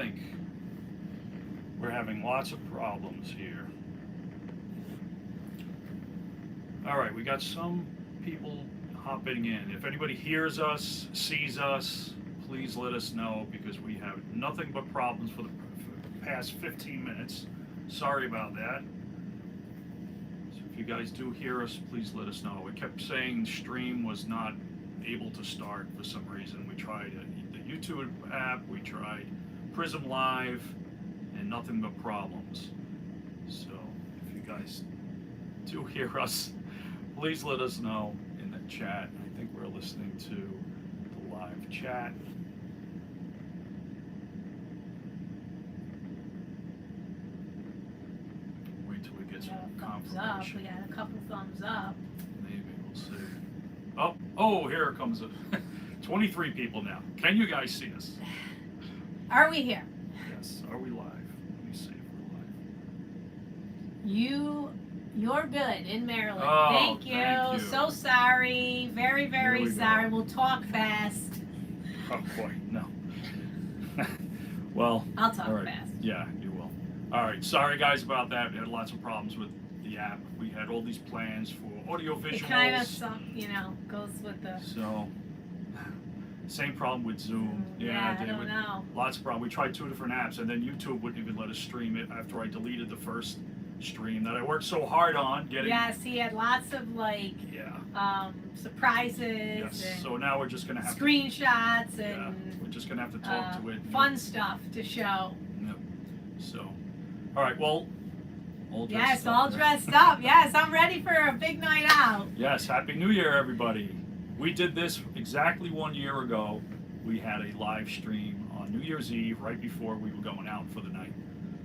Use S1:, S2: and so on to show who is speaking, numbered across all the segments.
S1: think. We're having lots of problems here. All right, we got some people hopping in. If anybody hears us, sees us, please let us know, because we have nothing but problems for the past 15 minutes. Sorry about that. So if you guys do hear us, please let us know. It kept saying stream was not able to start for some reason. We tried the YouTube app, we tried Prism Live, and nothing but problems. So if you guys do hear us, please let us know in the chat. I think we're listening to the live chat. Wait till we get some confirmation.
S2: We got a couple thumbs up.
S1: Maybe we'll see. Oh, here it comes. 23 people now. Can you guys see us?
S2: Are we here?
S1: Yes. Are we live? Let me see if we're live.
S2: You're good in Maryland.
S1: Oh,
S2: thank you. So sorry. Very, very sorry.
S1: Go.
S2: We'll talk fast.
S1: Oh boy, no. Well,
S2: I'll talk
S1: right.
S2: fast.
S1: Yeah, you will. All right. Sorry guys about that. We had lots of problems with the app. We had all these plans for audio visuals.
S2: It kind of, goes with the.
S1: So, same problem with Zoom.
S2: Yeah, I don't know.
S1: Lots of problems. We tried 2 different apps, and then YouTube wouldn't even let us stream it after I deleted the first stream that I worked so hard on getting.
S2: Yes, he had lots of surprises.
S1: Yes.
S2: And
S1: so now we're just gonna have
S2: screenshots and
S1: we're just gonna have to talk to it.
S2: Fun stuff to show.
S1: Yep. So, all right. Well, all dressed
S2: yes,
S1: up
S2: all
S1: there.
S2: dressed up. Yes, I'm ready for a big night out.
S1: Yes. Happy New Year, everybody. We did this exactly 1 year ago. We had a live stream on New Year's Eve, right before we were going out for the night.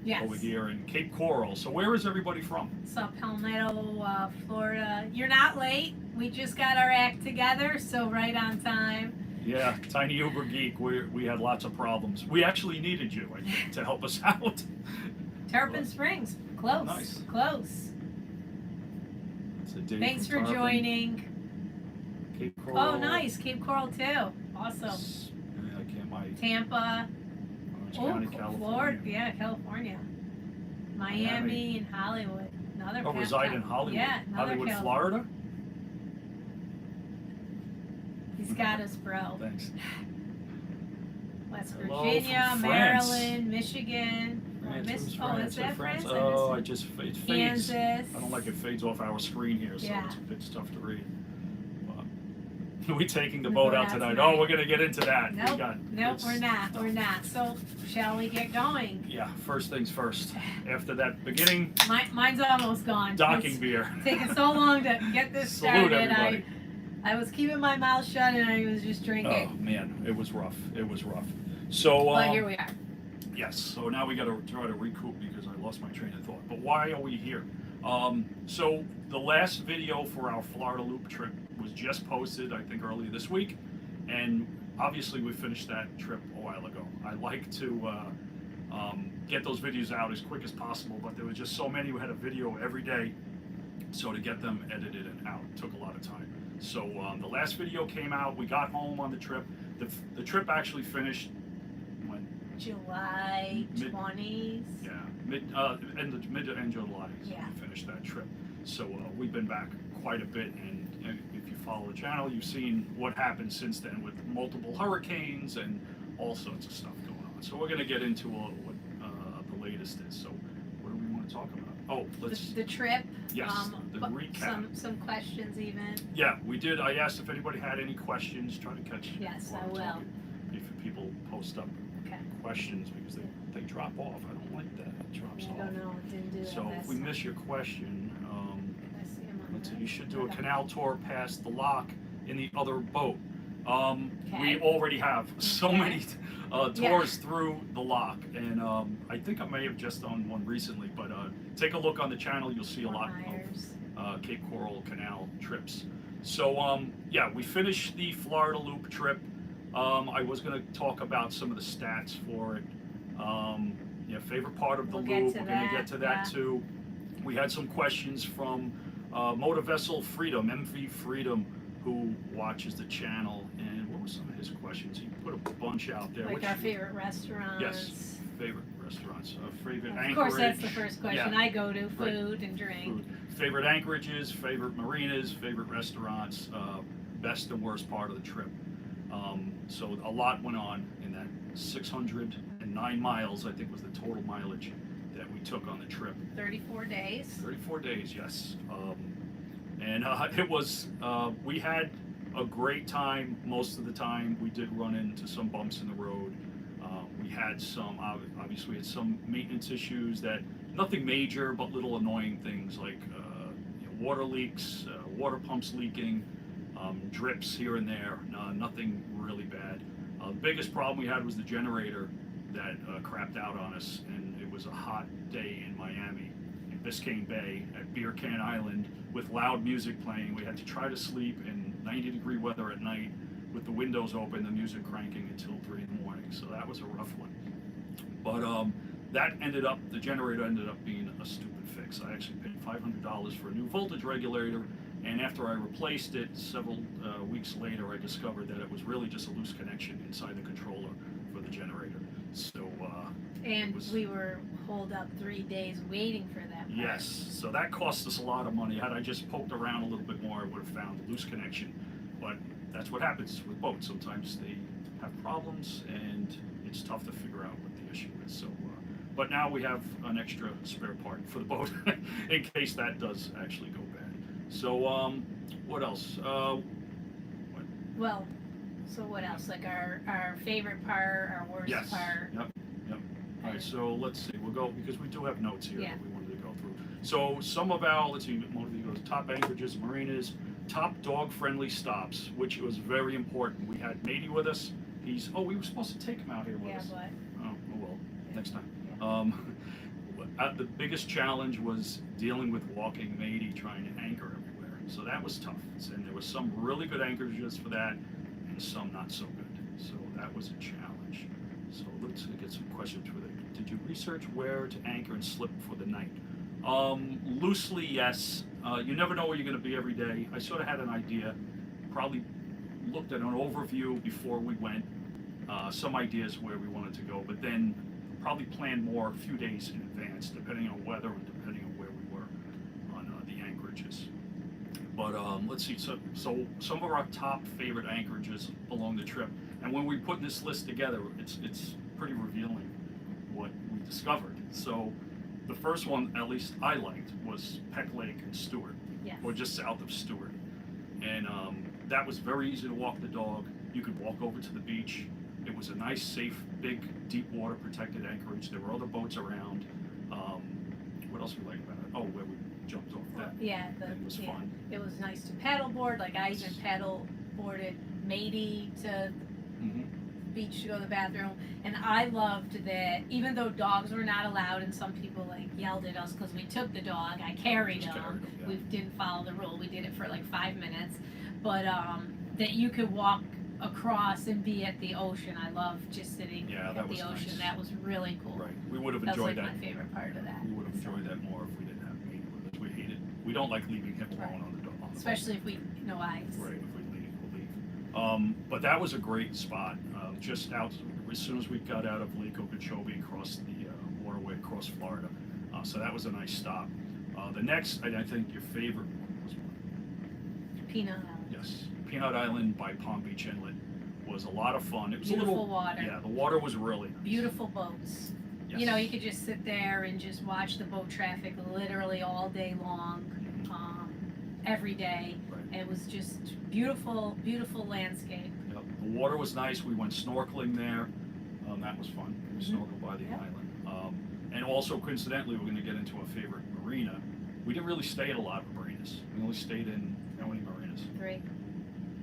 S2: Yes.
S1: Over here in Cape Coral. So where is everybody from?
S2: So Palmetto, Florida. You're not late. We just got our act together, so right on time.
S1: Yeah, Tiny Uber Geek. We had lots of problems. We actually needed you, I think, to help us out.
S2: Turpin Springs, close.
S1: Nice.
S2: Close.
S1: It's a day
S2: Thanks for
S1: from Tarpon.
S2: Joining.
S1: Cape Coral.
S2: Oh, nice. Cape Coral too. Awesome.
S1: Yeah, I can't.
S2: Tampa.
S1: Orange County, California.
S2: Florida. Yeah, California. Miami and Hollywood. Another.
S1: Reside in Hollywood.
S2: Yeah, another
S1: Hollywood,
S2: California.
S1: Florida.
S2: He's got us, bro.
S1: Thanks.
S2: West
S1: Hello
S2: Virginia,
S1: from France.
S2: Maryland, Michigan.
S1: France,
S2: Is that France?
S1: Oh, it fades.
S2: Kansas.
S1: I don't like it fades off our screen here, so
S2: Yeah.
S1: it's tough to read. But we taking the boat out tonight. Oh, we're gonna get into that.
S2: Nope, we're not. So, shall we get going?
S1: Yeah, first things first. After that beginning,
S2: Mine's almost gone.
S1: docking beer.
S2: Taking so long to get this
S1: Salute
S2: started.
S1: everybody.
S2: I was keeping my mouth shut and I was just drinking.
S1: Oh man, it was rough. So,
S2: but here we are.
S1: Yes. So now we got to try to recoup because I lost my train of thought. But why are we here? So the last video for our Florida Loop trip was just posted, I think, earlier this week, and obviously we finished that trip a while ago. I like to get those videos out as quick as possible, but there were just so many. We had a video every day, so to get them edited and out took a lot of time. So the last video came out. We got home on the trip. The trip actually finished when?
S2: July 20s.
S1: Yeah, end of July.
S2: Yeah.
S1: We finished that trip. So we've been back quite a bit, and if you follow the channel, you've seen what happened since then with multiple hurricanes and all sorts of stuff going on. So we're going to get into what the latest is. So what do we want to talk about? Oh, let's
S2: the trip.
S1: Yes, the recap.
S2: Some questions even.
S1: Yeah, we did. I asked if anybody had any questions. Try to catch.
S2: Yes,
S1: while
S2: I
S1: I'm
S2: will.
S1: talking. If people post up questions, because they drop off. I don't like that. It drops off.
S2: I don't know. It didn't do that.
S1: So if we miss your question,
S2: I see him on
S1: let's see.
S2: there.
S1: You should do a canal tour past the lock in the other boat.
S2: Okay.
S1: We already have so many tours through the lock, and I think I may have just done one recently. But take a look on the channel; you'll see a lot of Cape Coral Canal trips. So yeah, we finished the Florida Loop trip. I was going to talk about some of the stats for it. Yeah, favorite part of the loop. We're going to get to that too. We had some questions from Motor Vessel Freedom, MV Freedom, who watches the channel. And what were some of his questions? He put a bunch out there.
S2: Like our favorite restaurants.
S1: Yes, Favorite restaurants, favorite
S2: Of
S1: anchorage.
S2: course, that's the first question
S1: Yeah.
S2: I go to, food and drink.
S1: Food. Favorite anchorages, favorite marinas, favorite restaurants, best and worst part of the trip. So a lot went on in that 609 miles, I think was the total mileage that we took on the trip.
S2: 34 days.
S1: 34 days, yes. And it was, we had a great time most of the time. We did run into some bumps in the road. We had some, obviously, we had some maintenance issues that, nothing major, but little annoying things like water leaks, water pumps leaking, drips here and there, nothing really bad. The biggest problem we had was the generator that crapped out on us, and it was a hot day in Miami, in Biscayne Bay, at Beer Can Island, with loud music playing. We had to try to sleep in 90-degree weather at night with the windows open, the music cranking until 3 in the morning, so that was a rough one. But the generator ended up being a stupid fix. I actually paid $500 for a new voltage regulator, and after I replaced it several weeks later, I discovered that it was really just a loose connection inside the controller for the generator. So
S2: And we were holed up 3 days waiting for that part.
S1: yes, so that cost us a lot of money. Had I just poked around a little bit more, I would have found a loose connection. But that's what happens with boats. Sometimes they have problems, and it's tough to figure out what the issue is. So, but now we have an extra spare part for the boat in case that does actually go bad. So, what else?
S2: Well, so what else? Like our favorite part, our worst
S1: Yes.
S2: part.
S1: Yep. All right. So let's see. We'll go because we do have notes here
S2: Yeah.
S1: that we wanted to go through. So some of our, let's see, one of you goes top anchorages, and marinas, top dog-friendly stops, which was very important. We had Matey with us. We were supposed to take him out here with
S2: Yeah,
S1: us.
S2: but
S1: Oh well, next time.
S2: Yeah.
S1: The biggest challenge was dealing with walking Matey trying to anchor everywhere. So that was tough. And there was some really good anchorages for that, and some not so good. So that was a challenge. So let's get some questions for that. Did you research where to anchor and slip for the night? Loosely, yes. You never know where you're going to be every day. I sort of had an idea. Probably looked at an overview before we went. Some ideas where we wanted to go, but then probably planned more a few days in advance, depending on weather and depending on where we were on the anchorages. But let's see, so some of our top favorite anchorages along the trip, and when we put this list together, it's pretty revealing what we discovered. So the first one, at least I liked, was Peck Lake in Stewart,
S2: yes.
S1: or just south of Stewart. And that was very easy to walk the dog. You could walk over to the beach. It was a nice, safe, big, deep water protected anchorage. There were other boats around. What else we liked about it? Oh, where we jumped off that.
S2: Yeah,
S1: It was fun.
S2: It was nice to paddleboard. Like I even paddle boarded Matey to
S1: Mm-hmm.
S2: the beach to go to the bathroom, and I loved that. Even though dogs were not allowed, and some people like yelled at us because we took the dog, I carried
S1: Just
S2: him.
S1: carried him, yeah.
S2: We didn't follow the rule. We did it for like 5 minutes, but that you could walk across and be at the ocean. I love just sitting
S1: Yeah,
S2: at
S1: that
S2: the
S1: was
S2: ocean.
S1: nice.
S2: That was really cool.
S1: Right. We would have
S2: That's
S1: enjoyed
S2: like
S1: that.
S2: my favorite part of that.
S1: We would have enjoyed that more if we didn't have Matey with us. We don't like leaving him alone
S2: Right.
S1: on the dog.
S2: Especially if we no eyes.
S1: Right, if we leave, we'll leave. But that was a great spot. Just out, as soon as we got out of Lake Okeechobee, across the waterway, across Florida. So that was a nice stop. The next, I think your favorite was
S2: Peanut Island.
S1: yes, Peanut Island by Palm Beach Inlet was a lot of fun. It was
S2: Beautiful
S1: a little
S2: water.
S1: Yeah, the water was really nice.
S2: Beautiful boats.
S1: Yes.
S2: You know, you could just sit there and just watch the boat traffic literally all day long, every day.
S1: Right.
S2: And it was just beautiful, beautiful landscape.
S1: Yep. The water was nice. We went snorkeling there. That was fun. We
S2: Mhm.
S1: snorkeled by the
S2: Yep.
S1: island. And also, coincidentally, we're going to get into a favorite marina. We didn't really stay at a lot of marinas. We only stayed in, how many marinas?
S2: 3.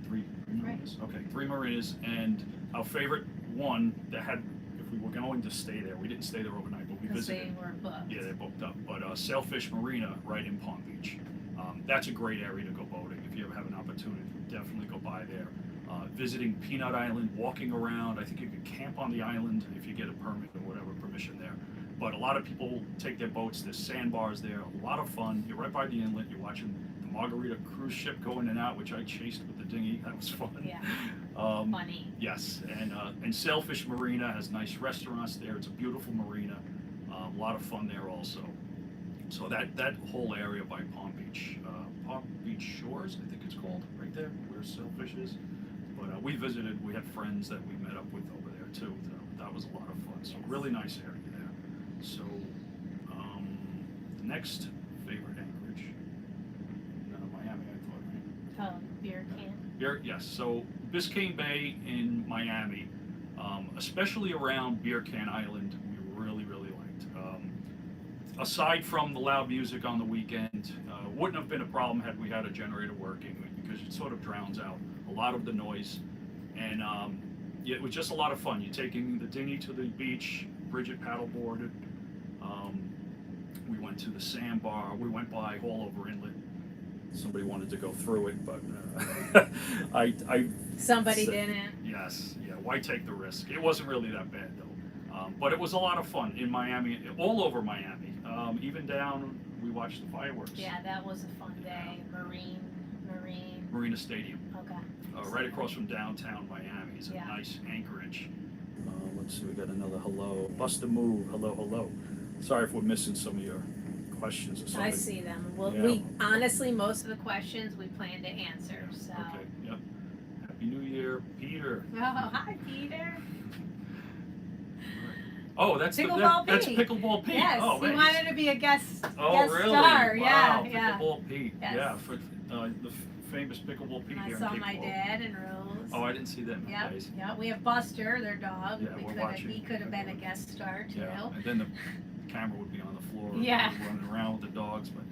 S1: Three marinas. Okay, 3 marinas. And our favorite one that had, if we were going to stay there, we didn't stay there overnight, but we
S2: Because they
S1: visited.
S2: were booked.
S1: Yeah, they booked up. But Sailfish Marina, right in Palm Beach. That's a great area to go boating. If you ever have an opportunity, definitely go by there. Visiting Peanut Island, walking around. I think you could camp on the island if you get a permit or whatever, permission there. But a lot of people take their boats. There's sandbars there. A lot of fun. You're right by the inlet. You're watching the Margarita cruise ship going in and out, which I chased with the dinghy. That was fun.
S2: Yeah.
S1: Funny. Yes, and Sailfish Marina has nice restaurants there. It's a beautiful marina. A lot of fun there also. So that whole area by Palm Beach Shores, I think it's called, right there where Sailfish is. But we visited. We had friends that we met up with over there too. That was a lot of fun. So really nice area there. So the next favorite anchorage, Miami, I thought, right?
S2: Beer can.
S1: Yes. So Biscayne Bay in Miami, especially around Beer Can Island, we really liked. Aside from the loud music on the weekend, wouldn't have been a problem had we had a generator working, because it sort of drowns out a lot of the noise. And yeah, it was just a lot of fun. You're taking the dinghy to the beach. Brigitt paddleboarded. We went to the sandbar. We went by All-Over Inlet. Somebody wanted to go through it, but
S2: Somebody didn't.
S1: Yes, yeah. Why take the risk? It wasn't really that bad though, but it was a lot of fun in Miami, all over Miami. Even down, we watched the fireworks.
S2: Yeah, that was a fun day.
S1: Marina Stadium.
S2: Okay.
S1: Right across from downtown Miami. It's a nice anchorage. Let's see, we got another hello. Bust a move. Hello. Sorry if we're missing some of your questions or something.
S2: I see them. Well,
S1: Yeah.
S2: we honestly, most of the questions we plan to answer. So.
S1: Okay. Yep. Happy New Year, Peter.
S2: Oh, hi, Peter.
S1: Oh, that's
S2: Pickleball
S1: that's
S2: Pete.
S1: Pickleball Pete.
S2: Yes,
S1: oh,
S2: he
S1: man.
S2: wanted to be a guest
S1: Really?
S2: star.
S1: Wow.
S2: Yeah.
S1: Pickleball Pete.
S2: Yes.
S1: Yeah, for the famous Pickleball Pete
S2: I
S1: here
S2: saw
S1: in Cape
S2: my
S1: Coral.
S2: dad and Rose.
S1: Oh, I didn't see them.
S2: Yep.
S1: Guys.
S2: Yeah. We have Buster, their dog.
S1: Yeah, we're watching.
S2: He could have been a guest star too.
S1: Yeah, and then the camera would be on the floor.
S2: Yeah.
S1: Running around with the dogs, but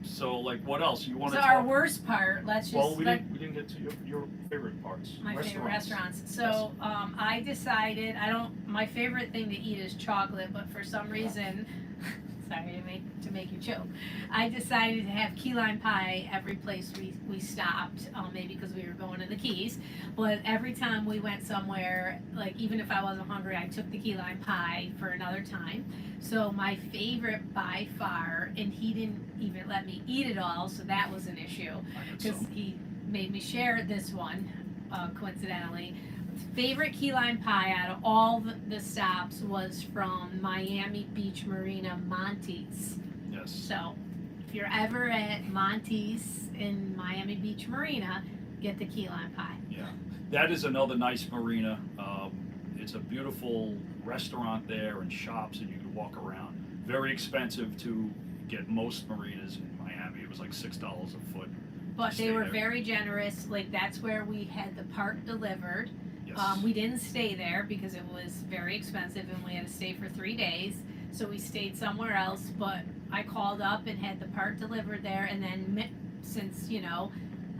S1: so like, what else you want
S2: So
S1: to
S2: our
S1: talk?
S2: worst part, let's just.
S1: Well, we didn't get to your favorite parts.
S2: My favorite restaurants. So I decided my favorite thing to eat is chocolate, but for some reason, sorry to make you choke, I decided to have key lime pie every place we stopped, maybe because we were going to the Keys, but every time we went somewhere, like even if I wasn't hungry, I took the key lime pie for another time. So my favorite by far, and he didn't even let me eat it all, so that was an issue, because he made me share this one, coincidentally. Favorite key lime pie out of all the stops was from Miami Beach Marina, Monty's.
S1: Yes.
S2: So if you're ever at Monty's in Miami Beach Marina, get the key lime pie.
S1: Yeah, that is another nice marina. It's a beautiful restaurant there and shops, and you can walk around. Very expensive to get most marinas in Miami. It was like $6 a foot.
S2: But they were
S1: there.
S2: very generous. Like that's where we had the part delivered.
S1: Yes.
S2: We didn't stay there because it was very expensive and we had to stay for 3 days. So we stayed somewhere else, but I called up and had the part delivered there, and then since,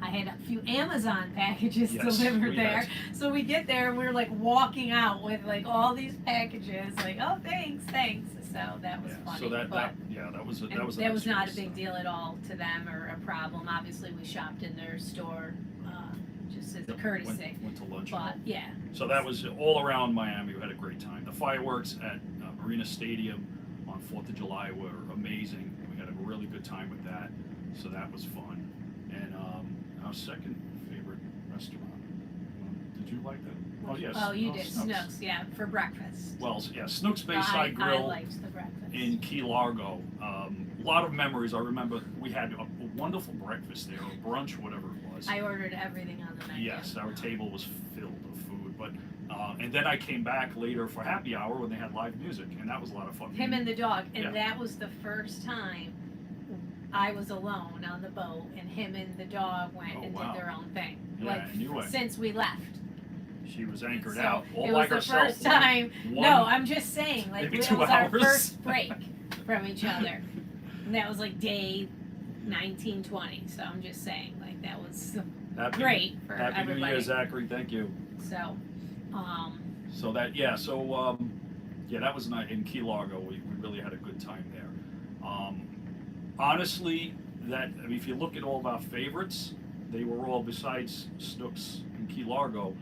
S2: I had a few Amazon packages delivered there. So we get there and we're like walking out with like all these packages, like, oh, thanks. So that was funny.
S1: So that
S2: was not a big deal at all to them or a problem. Obviously, we shopped in their store just as a courtesy.
S1: Went to lunch.
S2: But yeah.
S1: So that was all around Miami. We had a great time. The fireworks at Marina Stadium on 4th of July were amazing. We had a really good time with that. So that was fun. And our second favorite restaurant. Did you like that? Oh, yes.
S2: Oh, you did. Snooks, yeah, for breakfast.
S1: Well, yeah, Snooks Bayside
S2: I
S1: Grill
S2: liked the breakfast.
S1: in Key Largo. A lot of memories. I remember we had a wonderful breakfast there, or brunch, whatever it was.
S2: I ordered everything on the menu.
S1: Yes, our table was filled with food. But and then I came back later for happy hour when they had live music, and that was a lot of fun.
S2: Him and the dog, and
S1: Yeah.
S2: that was the first time I was alone on the boat, and him and the dog went and
S1: wow.
S2: did their own thing.
S1: Yeah,
S2: like
S1: and you went.
S2: since we left.
S1: She was anchored
S2: So
S1: out, all
S2: it
S1: like
S2: was the
S1: herself.
S2: first time.
S1: One-
S2: No, I'm just saying, like
S1: maybe
S2: it
S1: 2
S2: was our
S1: hours.
S2: first break from each other, and that was like day 1920. So I'm just saying, like that was great for
S1: Happy
S2: everybody.
S1: New Year, Zachary. Thank you.
S2: So,
S1: So that that was nice in Key Largo. We really had a good time there. Honestly, if you look at all of our favorites, they were all, besides Snooks and Key Largo,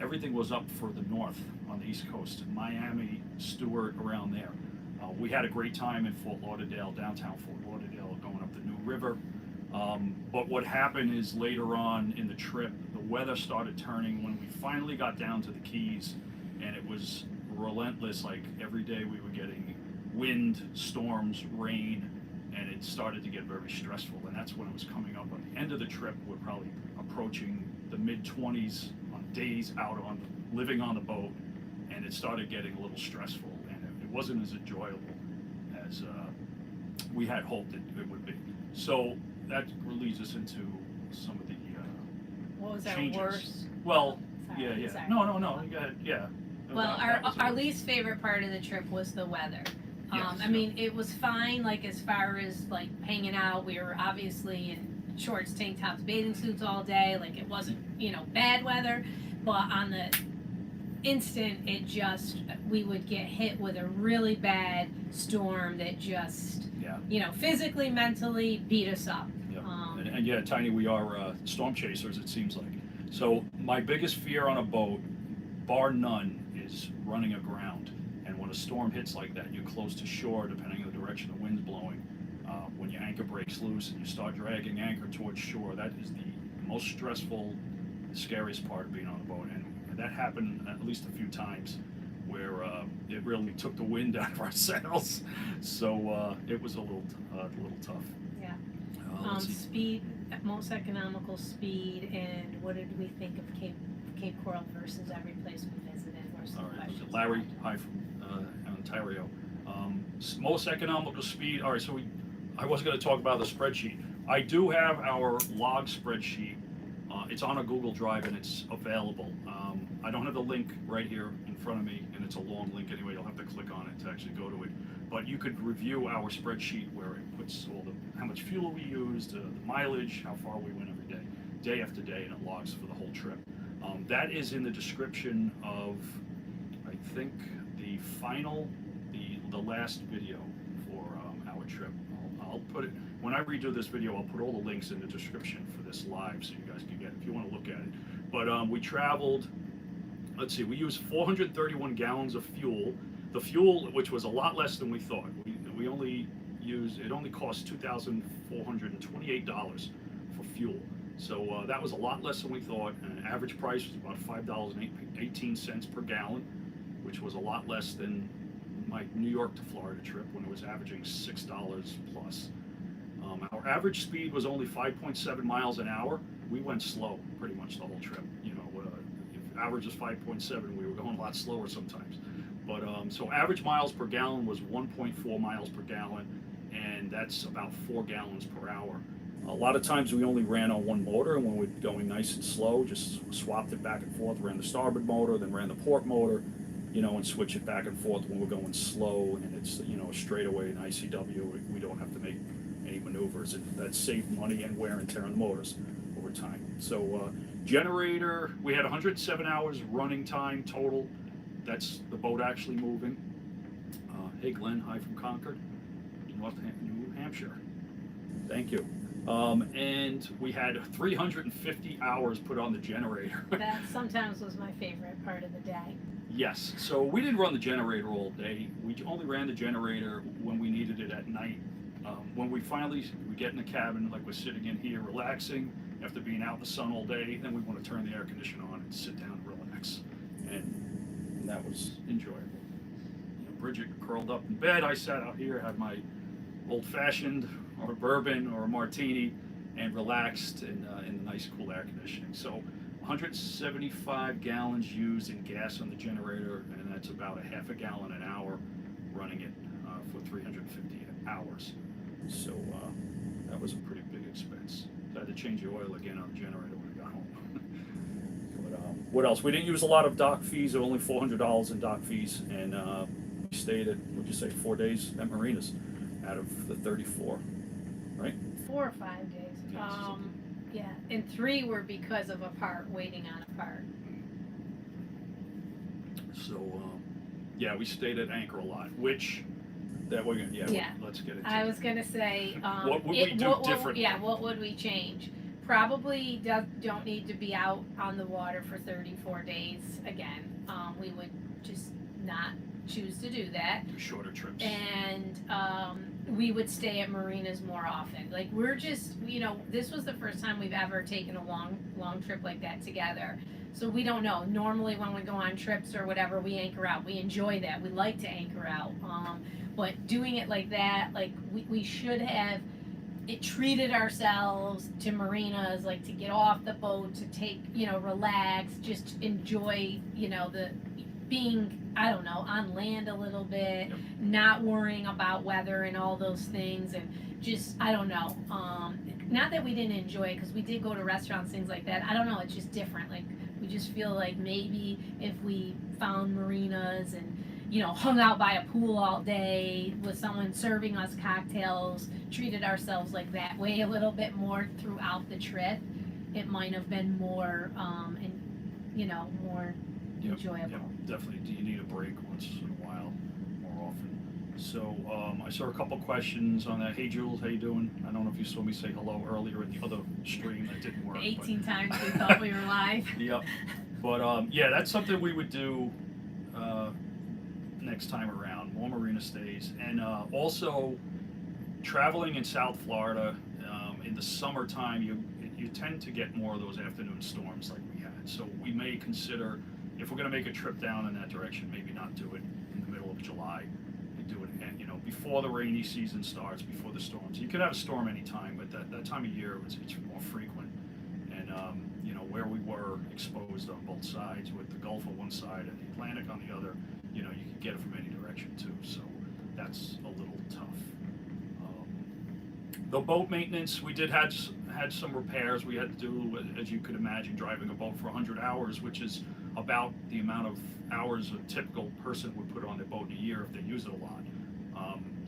S1: everything was up further north on the East Coast, Miami, Stewart, around there. We had a great time in Fort Lauderdale, downtown Fort Lauderdale, going up the New River. But what happened is later on in the trip, the weather started turning when we finally got down to the Keys, and it was relentless. Like every day we were getting wind, storms, rain, and it started to get very stressful. And that's when it was coming up on the end of the trip. We're probably approaching the mid-20s on days out on living on the boat, and it started getting a little stressful, and it wasn't as enjoyable as we had hoped it would be. So that leads us into some of the
S2: What was our
S1: changes.
S2: worst?
S1: Well,
S2: Sorry,
S1: yeah.
S2: sorry.
S1: No, you got it, yeah.
S2: Well,
S1: That was
S2: our
S1: it.
S2: least favorite part of the trip was the weather.
S1: Yes,
S2: I mean, it was fine, like as far as like hanging out. We were obviously in shorts, tank tops, bathing suits all day. Like it wasn't, bad weather. But on the instant, we would get hit with a really bad storm that just, physically, mentally beat us up.
S1: Yeah. And yeah, Tiny, we are storm chasers, it seems like. So my biggest fear on a boat, bar none, is running aground. And when a storm hits like that, you're close to shore, depending on the direction the wind's blowing. When your anchor breaks loose and you start dragging anchor towards shore, that is the most stressful, scariest part of being on a boat. And that happened at least a few times where it really took the wind out of our sails. So it was a little tough.
S2: Yeah.
S1: Let's see.
S2: Speed, most economical speed, and what did we think of Cape Coral versus every place we visited? Were some
S1: All right,
S2: questions
S1: Larry,
S2: about it.
S1: hi from Ontario. Most economical speed. All right, so I was going to talk about the spreadsheet. I do have our log spreadsheet. It's on a Google Drive and it's available. I don't have the link right here in front of me, and it's a long link anyway. You'll have to click on it to actually go to it. But you could review our spreadsheet where it puts how much fuel we used, the mileage, how far we went every day after day, and it logs for the whole trip. That is in the description of, I think, the last video for our trip. I'll put it, when I redo this video, I'll put all the links in the description for this live so you guys can get it if you want to look at it. But we traveled, let's see, we used 431 gallons of fuel. The fuel, which was a lot less than we thought. We only used, it only cost $2,428 for fuel. So that was a lot less than we thought. And average price was about $5.18 per gallon, which was a lot less than my New York to Florida trip when it was averaging $6 plus. Our average speed was only 5.7 miles an hour. We went slow pretty much the whole trip. If average is 5.7, we were going a lot slower sometimes. But so average miles per gallon was 1.4 miles per gallon, and that's about 4 gallons per hour. A lot of times we only ran on one motor, and when we're going nice and slow, just swapped it back and forth, ran the starboard motor, then ran the port motor, and switch it back and forth when we're going slow, and it's, a straightaway in ICW, we don't have to make any maneuvers. That saved money and wear and tear on the motors over time. So generator, we had 107 hours running time total. That's the boat actually moving. Hey Glenn, hi from Concord, New Hampshire. Thank you. And we had 350 hours put on the generator.
S2: That sometimes was my favorite part of the day.
S1: Yes, so we didn't run the generator all day. We only ran the generator when we needed it at night. When we get in the cabin, like we're sitting in here relaxing after being out in the sun all day, then we want to turn the air conditioner on and sit down and relax. And that was enjoyable. Brigitt curled up in bed. I sat out here, had my old-fashioned or bourbon or a martini, and relaxed in the nice cool air conditioning. So 175 gallons used in gas on the generator, and that's about a half a gallon an hour running it for 350 hours. So that was a pretty big expense. So I had to change the oil again on the generator when I got home. But what else? We didn't use a lot of dock fees, only $400 in dock fees, and we stayed at, what'd you say, 4 days at marinas out of the 34, right?
S2: 4 or 5 days.
S1: Yes.
S2: Yeah, and 3 were because of a part, waiting on a part.
S1: So, yeah, we stayed at anchor a lot, which that we're gonna, let's get into.
S2: I was gonna say,
S1: what would we do differently?
S2: What would we change? Probably don't need to be out on the water for 34 days again. We would just not choose to do that.
S1: Do shorter trips.
S2: And we would stay at marinas more often. Like, we're just, this was the first time we've ever taken a long trip like that together. So we don't know. Normally when we go on trips or whatever, we anchor out. We enjoy that. We like to anchor out. But doing it like that, like, we should have treated ourselves to marinas, like, to get off the boat, to take, relax, just enjoy, the being, I don't know, on land a little bit,
S1: Yep.
S2: not worrying about weather and all those things, and just, I don't know. Not that we didn't enjoy it, because we did go to restaurants, things like that. I don't know, it's just different. Like, we just feel like maybe if we found marinas and, hung out by a pool all day with someone serving us cocktails, treated ourselves like that way a little bit more throughout the trip, it might have been more, more
S1: Yep,
S2: enjoyable.
S1: Yep, definitely. Do you need a break once in a while, more often? So I saw a couple questions on that. Hey Jules, how you doing? I don't know if you saw me say hello earlier in the other stream. That didn't work.
S2: 18 times we thought we were live.
S1: Yep. But yeah, that's something we would do next time around. More marina stays, and also traveling in South Florida in the summertime. You tend to get more of those afternoon storms like we had. So we may consider, if we're going to make a trip down in that direction, maybe not do it in the middle of July. And do it, before the rainy season starts, before the storms. You could have a storm anytime, but that time of year it's more frequent. And where we were exposed on both sides, with the Gulf on one side and the Atlantic on the other, you could get it from any direction too. So that's a little tough. The boat maintenance, we did had some repairs we had to do, as you could imagine, driving a boat for 100 hours, which is about the amount of hours a typical person would put on their boat in a year if they use it a lot.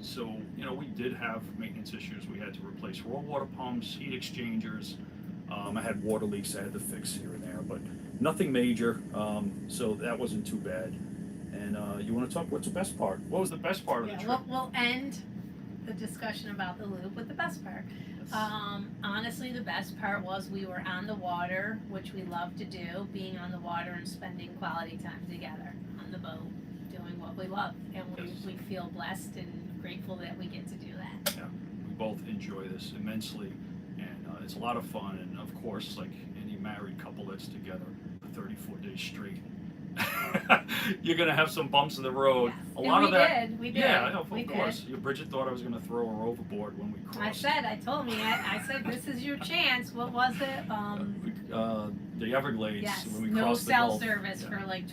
S1: So we did have maintenance issues. We had to replace raw water pumps, heat exchangers. I had water leaks I had to fix here and there, but nothing major. So that wasn't too bad. And you want to talk? What's the best part? What was the best part of the trip?
S2: We'll end the discussion about the loop with the best part. Honestly, the best part was we were on the water, which we love to do, being on the water and spending quality time together on the boat, doing what we love. And we feel blessed and grateful that we get to do that.
S1: Yeah, we both enjoy this immensely, and it's a lot of fun. And of course, like any married couple that's together for 34 days straight, you're gonna have some bumps in the road.
S2: Yes.
S1: A lot of that.
S2: We did.
S1: Yeah, of course. Bridget thought I was gonna throw her overboard when we crossed.
S2: I told me, I said, this is your chance. What was it?
S1: The Everglades.
S2: Yes,
S1: When we
S2: no
S1: crossed the
S2: cell
S1: Gulf.
S2: service
S1: Yeah.
S2: for like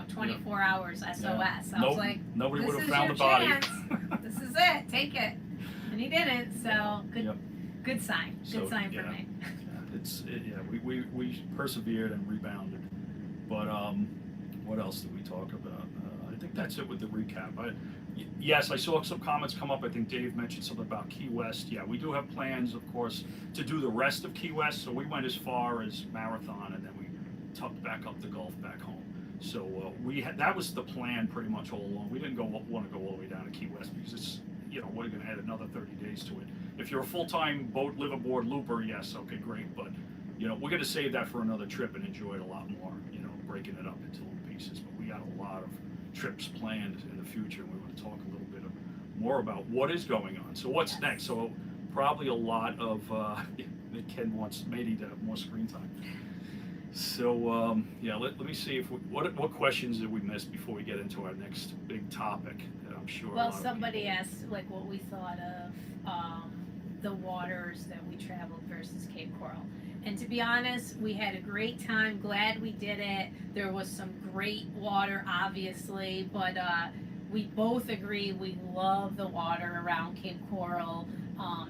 S2: 24 hours SOS.
S1: Yeah.
S2: I was like,
S1: nobody would
S2: this
S1: have
S2: is
S1: found
S2: your
S1: the body.
S2: chance. This is it. Take it. And he didn't. So good.
S1: Yep.
S2: Good sign. Good
S1: So,
S2: sign
S1: yeah.
S2: for me.
S1: We persevered and rebounded. But what else did we talk about? I think that's it with the recap. Yes, I saw some comments come up. I think Dave mentioned something about Key West. Yeah, we do have plans, of course, to do the rest of Key West. So we went as far as Marathon, and then we tucked back up the Gulf back home. So that was the plan pretty much all along. We didn't want to go all the way down to Key West because it's, we're going to add another 30 days to it. If you're a full-time boat live-aboard looper, yes, okay, great. But we're going to save that for another trip and enjoy it a lot more. Breaking it up into little pieces. But we got a lot of trips planned in the future, and we want to talk a little bit more about what is going on. So what's next? So probably a lot of Ken wants Matey to have more screen time. So yeah, let me see if what questions did we miss before we get into our next big topic that I'm sure.
S2: Well, somebody asked like what we thought of the waters that we traveled versus Cape Coral. And to be honest, we had a great time. Glad we did it. There was some great water, obviously, but we both agree we love the water around Cape Coral.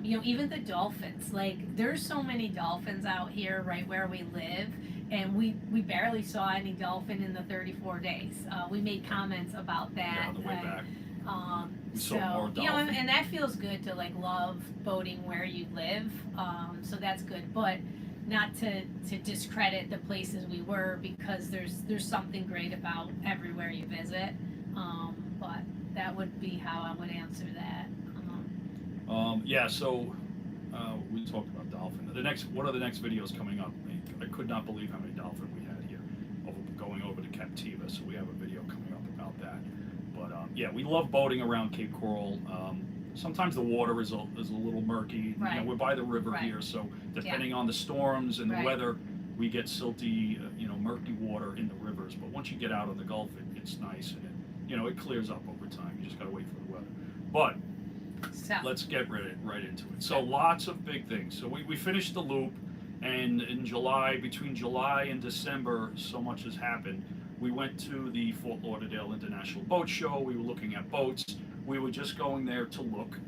S2: Even the dolphins. Like, there's so many dolphins out here right where we live, and we barely saw any dolphin in the 34 days. We made comments about that.
S1: Yeah, on the way back. We
S2: So,
S1: saw more dolphins.
S2: and that feels good to like love boating where you live. So that's good, but not to discredit the places we were, because there's something great about everywhere you visit. But that would be how I would answer that.
S1: Yeah, so we talked about dolphin. One of the next videos coming up, I could not believe how many dolphin we had here going over to Captiva, so we have a video coming up about that. But yeah, we love boating around Cape Coral. Sometimes the water is a little murky.
S2: Right.
S1: You know, we're by the river
S2: Right.
S1: here, so depending on the storms and the
S2: Right.
S1: weather, we get silty, murky water in the rivers. But once you get out on the Gulf, it's nice, and it clears up over time. You just gotta wait for the weather. But
S2: So,
S1: let's get right into it. So lots of big things. So we finished the loop, and in July, between July and December, so much has happened. We went to the Fort Lauderdale International Boat Show. We were looking at boats. We were just going there to look,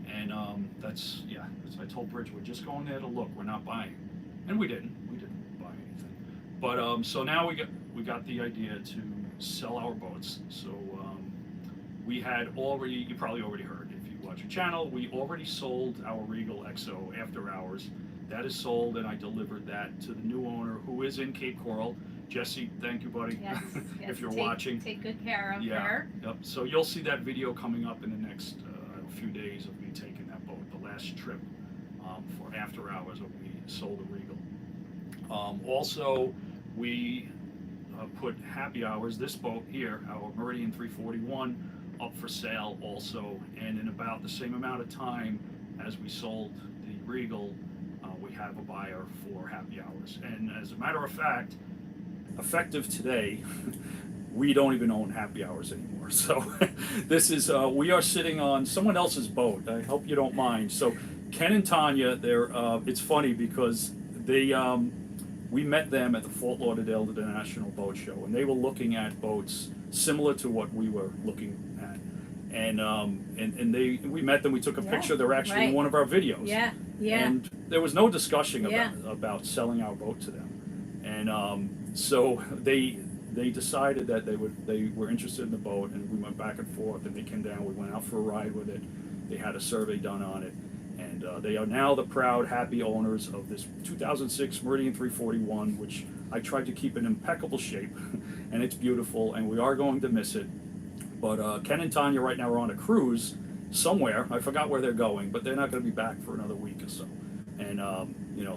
S1: and that's I told Bridget, we're just going there to look. We're not buying, and we didn't buy anything. But so now we got the idea to sell our boats. So we had already, you probably already heard if you watch our channel, we already sold our Regal XO after hours. That is sold, and I delivered that to the new owner, who is in Cape Coral. Jesse, thank you, buddy.
S2: yes,
S1: If you're
S2: take,
S1: watching.
S2: take good care of
S1: Yeah.
S2: her.
S1: Yep. So you'll see that video coming up in the next few days of me taking that boat, the last trip for after hours when we sold the Regal. Also, we put happy hours, this boat here, our Meridian 341, up for sale also, and in about the same amount of time as we sold the Regal, we have a buyer for happy hours. And as a matter of fact, effective today, we don't even own happy hours anymore. So this is, we are sitting on someone else's boat. I hope you don't mind. So Ken and Tanya, it's funny because we met them at the Fort Lauderdale International Boat Show, and they were looking at boats similar to what we were looking at. And we met them, we took a
S2: Yeah,
S1: picture, they're actually in
S2: right.
S1: one of our videos.
S2: Yeah, yeah.
S1: And there was no discussion
S2: Yeah.
S1: about selling our boat to them. And so they decided that they were interested in the boat, and we went back and forth, and they came down, we went out for a ride with it. They had a survey done on it, and they are now the proud, happy owners of this 2006 Meridian 341, which I tried to keep in impeccable shape, and it's beautiful, and we are going to miss it. But Ken and Tanya right now are on a cruise somewhere. I forgot where they're going, but they're not going to be back for another week or so. And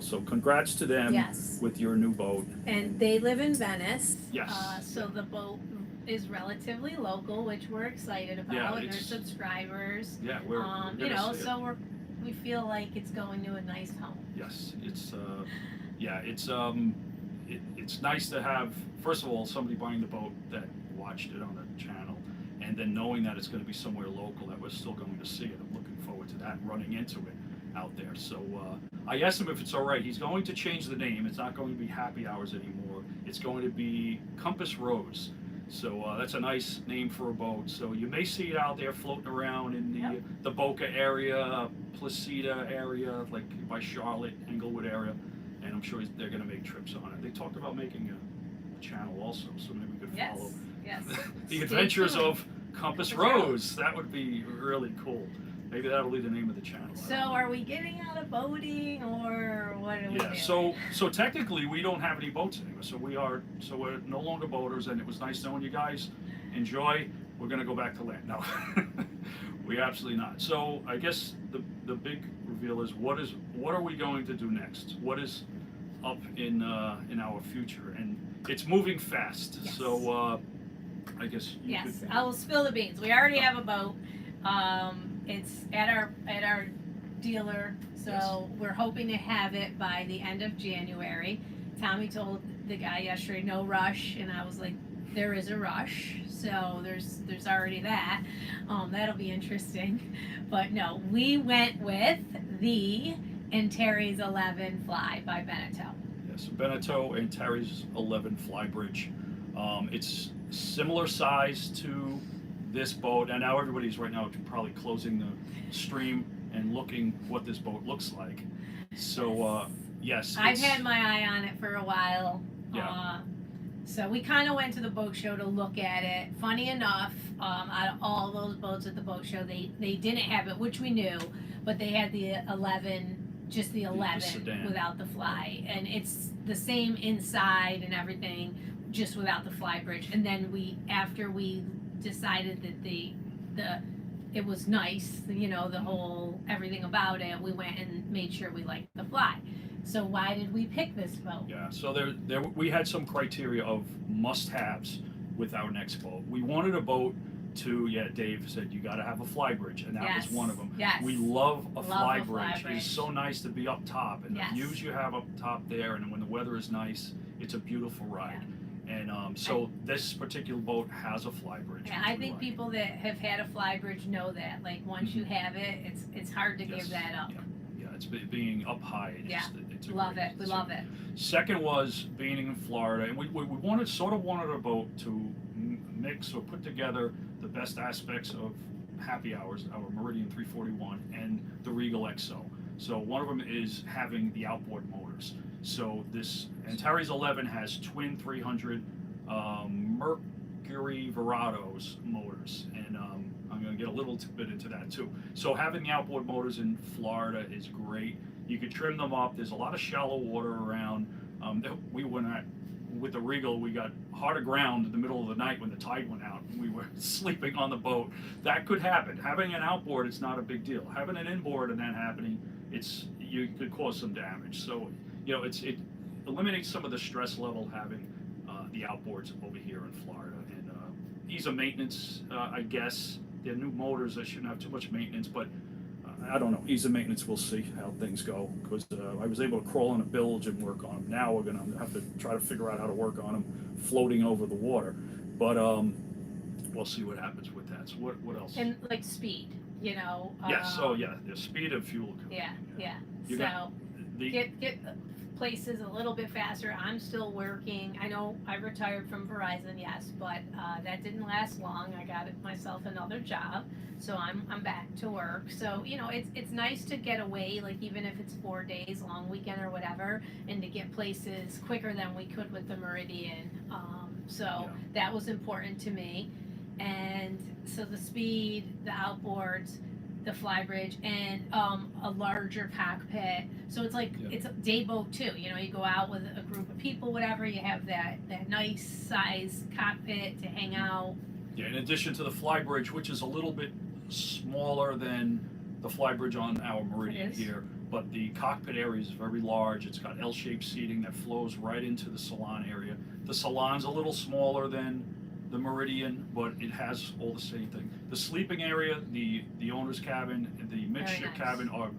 S1: so congrats to them
S2: Yes.
S1: with your new boat.
S2: And they live in Venice.
S1: Yes.
S2: So the boat is relatively local, which we're excited about.
S1: Yeah,
S2: and
S1: it's-
S2: their subscribers.
S1: Yeah, we're gonna see it.
S2: So we feel like it's going to a nice home.
S1: Yes, it's nice to have, first of all, somebody buying the boat that watched it on the channel, and then knowing that it's going to be somewhere local that we're still going to see it. I'm looking forward to that, running into it out there. So I asked him if it's all right. He's going to change the name. It's not going to be Happy Hours anymore. It's going to be Compass Rose. So that's a nice name for a boat. So you may see it out there floating around in the Boca area, Placida area, like by Charlotte, Englewood area, and I'm sure they're going to make trips on it. They talked about making a channel also, so maybe we could follow
S2: Yes.
S1: the
S2: Stay
S1: adventures
S2: tuned.
S1: of Compass
S2: Compass
S1: Rose.
S2: Rose.
S1: That would be really cool. Maybe that'll be the name of the channel. I
S2: So
S1: don't know.
S2: are we getting out of boating, or what are we
S1: Yeah,
S2: doing?
S1: so technically we don't have any boats anymore. So we're no longer boaters, and it was nice knowing you guys. Enjoy. We're gonna go back to land. No, we absolutely not. So I guess the big reveal is what are we going to do next? What is up in our future? And it's moving fast.
S2: Yes.
S1: So I guess you
S2: Yes,
S1: could.
S2: I will spill the beans. We already have a boat. It's at our dealer, so
S1: Yes.
S2: we're hoping to have it by the end of January. Tommy told the guy yesterday, no rush, and I was like, there is a rush, so there's already that. That'll be interesting. But no, we went with the Antares 11 Fly by Beneteau.
S1: Yes, Beneteau and Terry's 11 Flybridge. It's similar size to this boat, and now everybody's right now probably closing the stream and looking what this boat looks like. So yes,
S2: I've had my eye on it for a while.
S1: Yeah.
S2: So we kind of went to the boat show to look at it. Funny enough, out of all those boats at the boat show, they didn't have it, which we knew, but they had the 11, just the 11
S1: sedan.
S2: without the fly, and it's the same inside and everything, just without the fly bridge. And then after we decided that it was nice, the whole everything about it, we went and made sure we liked the fly. So why did we pick this boat?
S1: Yeah, so we had some criteria of must-haves with our next boat. We wanted a boat Two, yeah, Dave said you got to have a fly bridge, and that
S2: Yes.
S1: was one of them.
S2: Yes.
S1: We love a
S2: Love
S1: fly
S2: a fly
S1: bridge.
S2: bridge.
S1: It's so nice to be up top, and
S2: Yes.
S1: the views you have up top there, and when the weather is nice, it's a beautiful ride. And so this particular boat has a fly bridge.
S2: Yeah,
S1: which
S2: I
S1: we
S2: think
S1: like.
S2: people that have had a fly bridge know that. Like once you have it, it's hard to
S1: Yes.
S2: give that up.
S1: Yeah, it's being up high. It's a
S2: Love
S1: great-
S2: it. We
S1: it's
S2: love it.
S1: Second was being in Florida, and we wanted a boat to mix or put together the best aspects of happy hours, our Meridian 341 and the Regal XO. So one of them is having the outboard motors. So this Antares 11 has twin 300 Mercury Verados motors, and I'm going to get a little bit into that too. So having the outboard motors in Florida is great. You could trim them up. There's a lot of shallow water around. We went at with the Regal, we got hard aground in the middle of the night when the tide went out and we were sleeping on the boat. That could happen. Having an outboard, it's not a big deal. Having an inboard and that happening, you could cause some damage. So, it eliminates some of the stress level having the outboards over here in Florida. And ease of maintenance, I guess. They're new motors, they shouldn't have too much maintenance, but I don't know. Ease of maintenance, we'll see how things go. Because I was able to crawl on a bilge and work on them. Now we're going to have to try to figure out how to work on them floating over the water. But we'll see what happens with that. So what else?
S2: And like speed,
S1: Yes. The speed of fuel economy.
S2: Yeah.
S1: You
S2: So
S1: got
S2: get places a little bit faster. I'm still working. I know I retired from Verizon, yes, but that didn't last long. I got myself another job, so I'm back to work. So it's nice to get away, like even if it's 4 days, long weekend or whatever, and to get places quicker than we could with the Meridian. That was important to me, and so the speed, the outboards, the fly bridge, and a larger cockpit. So it's like it's a day boat too. You go out with a group of people, whatever. You have that nice size cockpit to hang out.
S1: Yeah. In addition to the fly bridge, which is a little bit smaller than the fly bridge on our Meridian here, but the cockpit area is very large. It's got L-shaped seating that flows right into the salon area. The salon's a little smaller than the Meridian, but it has all the same thing. The sleeping area, the owner's cabin, and the midship cabin are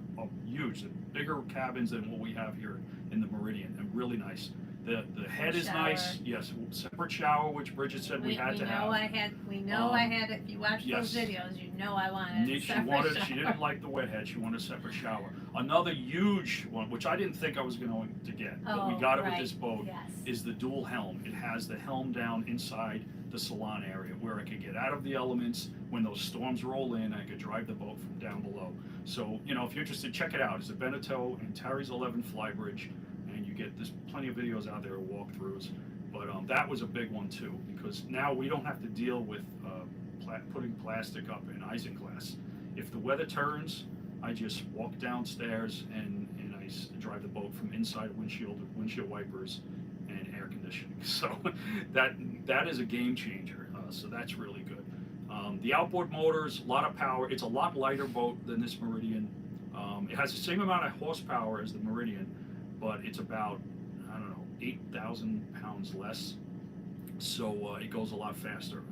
S1: huge. They're bigger cabins than what we have here in the Meridian, and really nice. The head is nice. Yes, separate shower, which Brigitt said we had to have.
S2: I had it. If you watch those videos, I wanted.
S1: She didn't like the wet head. She wanted a separate shower. Another huge one, which I didn't think I was going to get, but we got it with this boat, is the dual helm. It has the helm down inside the salon area where I could get out of the elements when those storms roll in. I could drive the boat from down below. So, if you're interested, check it out. It's a Beneteau Antares 11 fly bridge, and there's plenty of videos out there, walkthroughs. But that was a big one too, because now we don't have to deal with putting plastic up in isinglass. If the weather turns, I just walk downstairs and I drive the boat from inside windshield wipers and air conditioning. So that is a game changer. So that's really good. The outboard motors, a lot of power. It's a lot lighter boat than this Meridian. It has the same amount of horsepower as the Meridian, but it's about 8,000 pounds less. So it goes a lot faster.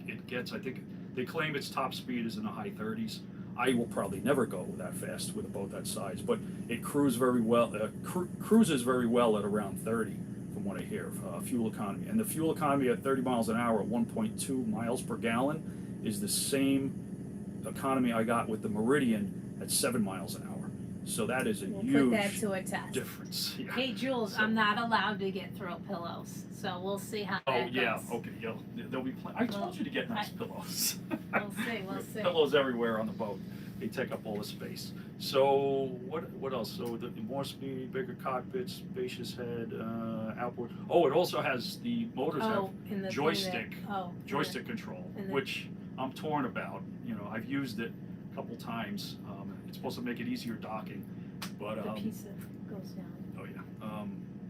S1: It gets, I think, they claim its top speed is in the high 30s. I will probably never go that fast with a boat that size, but it cruises very well at around 30, from what I hear. Fuel economy, and the fuel economy at 30 miles an hour at 1.2 miles per gallon is the same economy I got with the Meridian at 7 miles an hour. So that is
S2: We'll
S1: huge
S2: put that to a test.
S1: difference. Yeah.
S2: Hey Jules, I'm not allowed to get throw pillows, so we'll see how that goes.
S1: Okay, there'll be I told you to get nice pillows.
S2: We'll see.
S1: Pillows everywhere on the boat. They take up all the space. So what else? So the more speed, bigger cockpit, spacious head, outboard. Oh, it also has the motors have joystick control, which I'm torn about. I've used it a couple times. It's supposed to make it easier docking, but
S2: the piece that goes down.
S1: Oh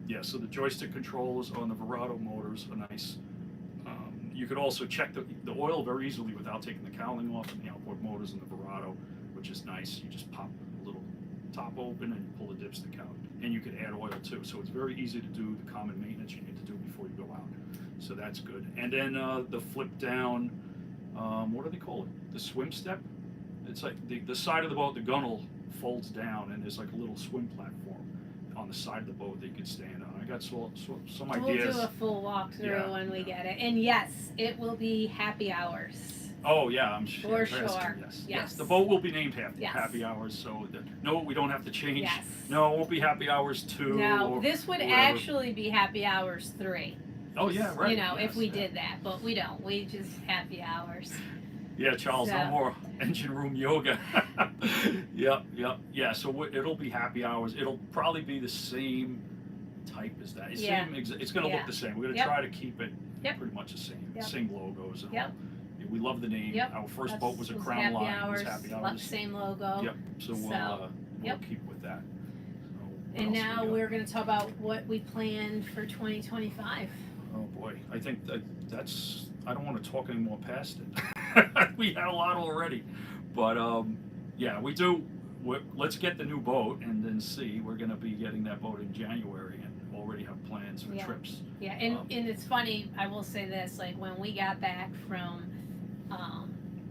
S1: yeah, so the joystick controls on the Verado motors are nice. You could also check the oil very easily without taking the cowling off in the outboard motors in the Verado, which is nice. You just pop a little top open and you pull the dipstick out, and you can add oil too. So it's very easy to do the common maintenance you need to do before you go out. So that's good. And then the flip down. do they call it? The swim step. It's like the side of the boat, the gunnel folds down, and there's like a little swim platform on the side of the boat that you could stand on. I got some ideas.
S2: We'll do a full walkthrough
S1: Yeah,
S2: when we
S1: yeah.
S2: get it. And yes, it will be happy hours.
S1: Oh yeah, I'm sure.
S2: For sure.
S1: Yes. The boat will be named
S2: Yes.
S1: Happy Hours, so that, no, we don't have to change.
S2: Yes.
S1: No, it won't be Happy Hours 2.
S2: No,
S1: or
S2: this would
S1: whatever.
S2: actually be happy hours 3.
S1: Oh yeah, right.
S2: You know,
S1: yes,
S2: if we
S1: yeah.
S2: did that, but we don't. We just happy hours.
S1: Yeah, Charles, no
S2: So-
S1: more engine room yoga. Yep. Yeah, so it'll be Happy Hours. It'll probably be the same type as that.
S2: Yeah.
S1: It's going to
S2: Yeah.
S1: look the same. We're going to
S2: Yep.
S1: try to keep it
S2: Yep.
S1: pretty much the same.
S2: Yep.
S1: Same logos and
S2: Yep.
S1: all. Yeah, we love the name.
S2: Yep.
S1: Our first
S2: That's-
S1: boat was a
S2: was
S1: Crown
S2: happy
S1: Line. It
S2: hours,
S1: was Happy
S2: lo-
S1: Hours.
S2: same logo.
S1: Yep. So we'll,
S2: So, yep.
S1: keep with that. So what
S2: And
S1: else
S2: now
S1: we got?
S2: we're going to talk about what we planned for 2025.
S1: Oh boy, I think that's. I don't want to talk any more past it. We had a lot already, but yeah, we do. Let's get the new boat and then see. We're going to be getting that boat in January and already have plans for
S2: Yeah.
S1: trips.
S2: Yeah, and it's funny, I will say this, like when we got back from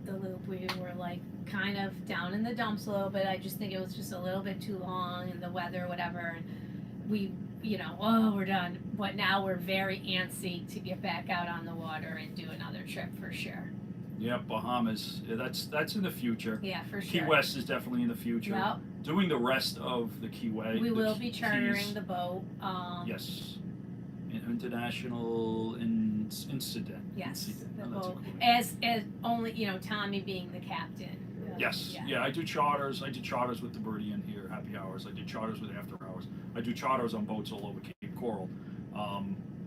S2: the loop, we were like kind of down in the dumps a little bit. I just think it was just a little bit too long and the weather, whatever. And we, we're done. But now we're very antsy to get back out on the water and do another trip for sure.
S1: Yeah, Bahamas. Yeah, that's in the future.
S2: Yeah, for
S1: Key
S2: sure.
S1: West is definitely in the future.
S2: Yep.
S1: Doing the rest of the Key Way.
S2: We
S1: the
S2: will be
S1: Keys.
S2: chartering the boat.
S1: Yes. International Incident.
S2: Yes,
S1: Incident.
S2: the
S1: Oh, that's a
S2: boat.
S1: cool name.
S2: As only, Tommy being the captain.
S1: Yes. Yeah, I do charters. I did charters with the Meridian here, Happy Hours. I did charters with After Hours. I do charters on boats all over Cape Coral.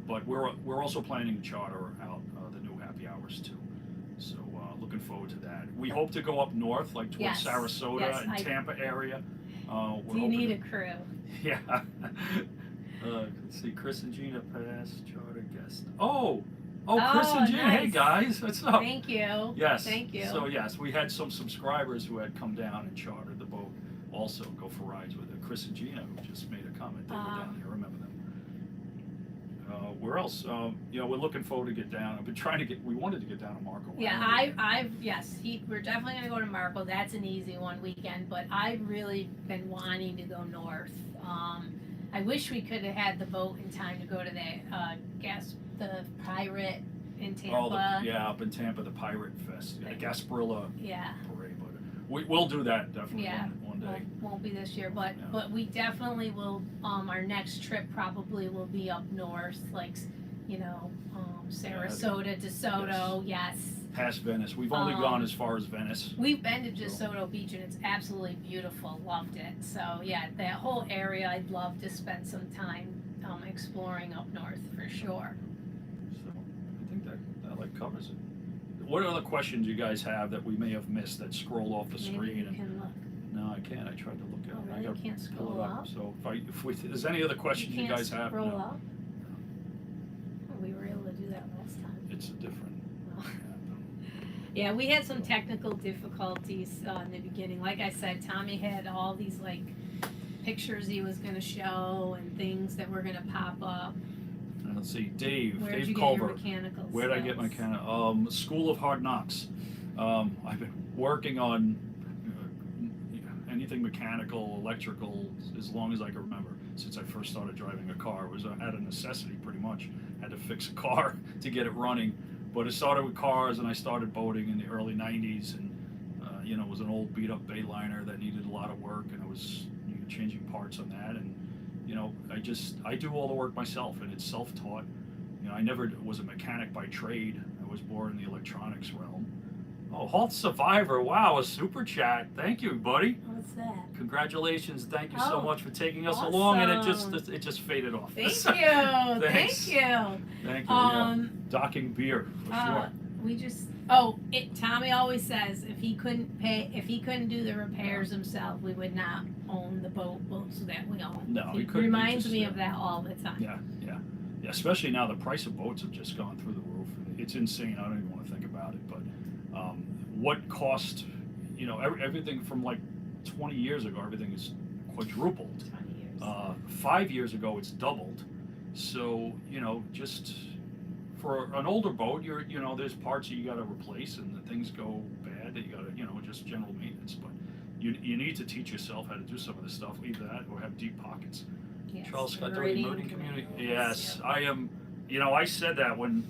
S1: But we're also planning to charter out the new Happy Hours too. So looking forward to that. We hope to go up north, like towards
S2: Yes.
S1: Sarasota
S2: Yes,
S1: and Tampa area.
S2: Do you need a crew?
S1: Yeah. Let's see, Chris and Gina pass charter guest. Oh, Chris and Gina. Hey
S2: nice.
S1: guys, what's up?
S2: Thank you.
S1: Yes.
S2: Thank you.
S1: So yes, we had some subscribers who had come down and chartered the boat. Also, go for rides with it. Chris and Gina, who just made a comment. They were down here. Remember them? Where else? We're looking forward to get down. I've been trying to get. We wanted to get down to Marco.
S2: Yeah, we're definitely gonna go to Marco. That's an easy one weekend, but I've really been wanting to go north. I wish we could have had the boat in time to go to the Pirate in Tampa.
S1: Up in Tampa, the Pirate Fest, the Gasparilla
S2: Yeah.
S1: Parade. But we'll do that definitely
S2: Yeah.
S1: one day.
S2: Won't be this year, but
S1: Yeah.
S2: but we definitely will. Our next trip probably will be up north, like Sarasota, DeSoto. Yes.
S1: Past Venice. We've only gone as far as Venice.
S2: We've been to DeSoto Beach and it's absolutely beautiful. Loved it. So yeah, that whole area I'd love to spend some time exploring up north for sure.
S1: So I think that like covers it. What other questions you guys have that we may have missed that scroll off the
S2: Maybe
S1: screen?
S2: you
S1: And
S2: can look.
S1: no, I can't. I tried to look at
S2: Oh,
S1: it. I
S2: really?
S1: gotta
S2: Can't
S1: pull
S2: scroll
S1: it up.
S2: up?
S1: So if there's any other questions you
S2: can't
S1: guys have,
S2: scroll
S1: no.
S2: up? Oh, we were able to do that last time.
S1: It's a different.
S2: Oh. Yeah, we had some technical difficulties in the beginning. Like I said, Tommy had all these like pictures he was going to show and things that were going to pop up.
S1: Let's see, Dave
S2: Where'd you get
S1: Culver.
S2: your mechanical
S1: Where'd I get my
S2: skills?
S1: School of Hard Knocks. I've been working on anything mechanical, electrical, as long as I can remember. Since I first started driving a car, it was out of necessity pretty much. Had to fix a car to get it running. But it started with cars, and I started boating in the early '90s, and it was an old beat-up Bayliner that needed a lot of work, and I was changing parts on that, and I do all the work myself, and it's self-taught. I never was a mechanic by trade. I was born in the electronics realm. Oh, Halt Survivor! Wow, a super chat. Thank you, buddy.
S2: What's that?
S1: Congratulations! Thank you so
S2: Oh,
S1: much for taking us along, and
S2: awesome.
S1: it just faded off.
S2: Thank you.
S1: Thanks.
S2: Thank you.
S1: Thank you. Yeah. Docking beer for sure.
S2: We just Tommy always says if he couldn't do the repairs himself, we would not own the boat so that we own.
S1: No,
S2: he
S1: he couldn't. He
S2: reminds
S1: just,
S2: me of that all the time.
S1: Yeah. Especially now, the price of boats have just gone through the roof. It's insane. I don't even want to think about it. But what cost? Everything from like 20 years ago, everything is quadrupled.
S2: 20 years.
S1: 5 years ago, it's doubled. So just for an older boat, there's parts that you got to replace, and the things go bad that you got to, just general maintenance. But you need to teach yourself how to do some of this stuff, either that or have deep pockets.
S2: Yes.
S1: Charles Scott Doty, Meridian Community. Yes, I am. I said that when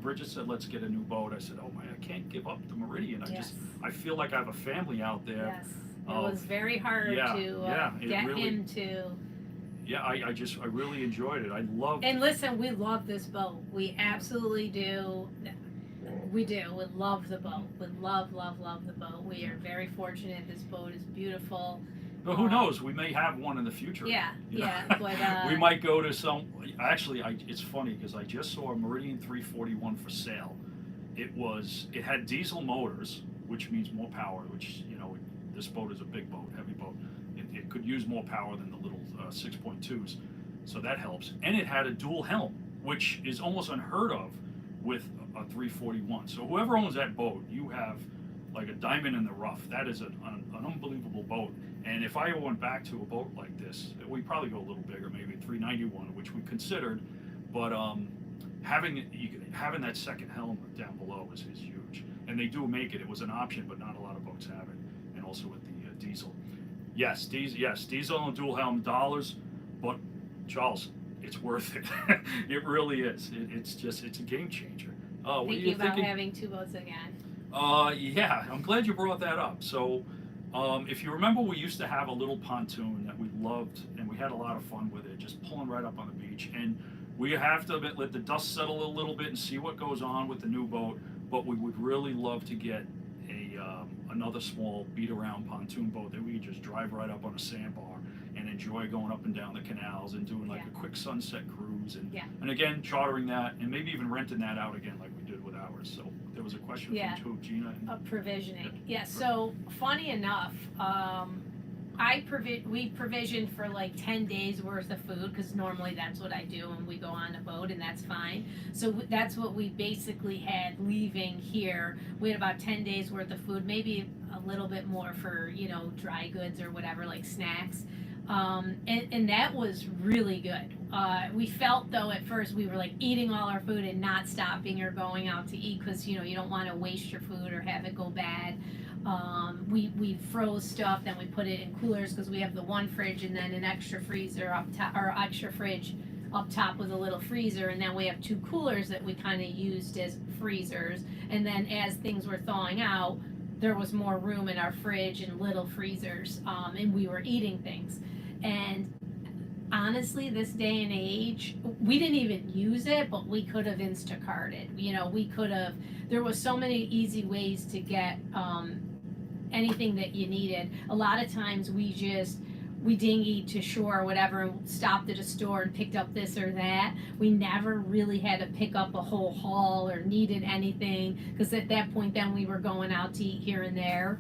S1: Bridget said let's get a new boat, I said, oh my, I can't give up the Meridian. I feel like I have a family out there.
S2: Yes. It was very hard to get him to.
S1: Yeah, I really enjoyed it. I love.
S2: And listen, we love this boat. We absolutely do. We do. We love the boat. We love the boat. We are very fortunate. This boat is beautiful.
S1: But who knows? We may have one in the future.
S2: Yeah, yeah. But
S1: we might go to some. Actually, it's funny because I just saw a Meridian 341 for sale. It had diesel motors, which means more power. Which this boat is a big boat, heavy boat. It could use more power than the little 6.2s, so that helps. And it had a dual helm, which is almost unheard of with a 341. So whoever owns that boat, you have like a diamond in the rough. That is an unbelievable boat. And if I went back to a boat like this, we'd probably go a little bigger, maybe a 391, which we considered. But having that second helm down below is huge. And they do make it. It was an option, but not a lot of boats have it. And also with the diesel. Yes, diesel and dual helm dollars, but Charles, it's worth it. It really is. It's a game changer. What are you
S2: about
S1: thinking?
S2: having two boats again?
S1: Yeah, I'm glad you brought that up. So, if you remember, we used to have a little pontoon that we loved, and we had a lot of fun with it, just pulling right up on the beach. And we have to let the dust settle a little bit and see what goes on with the new boat. But we would really love to get another small beat-around pontoon boat that we could just drive right up on a sandbar and enjoy going up and down the canals and doing like a quick sunset cruise and again chartering that and maybe even renting that out again like we did with ours. So there was a question from Gina.
S2: Provisioning. So funny enough, we provision for like 10 days worth of food because normally that's what I do when we go on a boat, and that's fine. So that's what we basically had leaving here. We had about 10 days worth of food, maybe a little bit more for dry goods or whatever, like snacks. And that was really good. We felt though at first we were like eating all our food and not stopping or going out to eat because you don't want to waste your food or have it go bad. We froze stuff, then we put it in coolers because we have the one fridge and then an extra freezer up top, or extra fridge up top with a little freezer, and then we have two coolers that we kind of used as freezers. And then as things were thawing out, there was more room in our fridge and little freezers, and we were eating things. And honestly, this day and age, we didn't even use it, but we could have Instacarted. We could have. There was so many easy ways to get anything that you needed. A lot of times we dinghied to shore or whatever and stopped at a store and picked up this or that. We never really had to pick up a whole haul or needed anything because at that point then we were going out to eat here and there.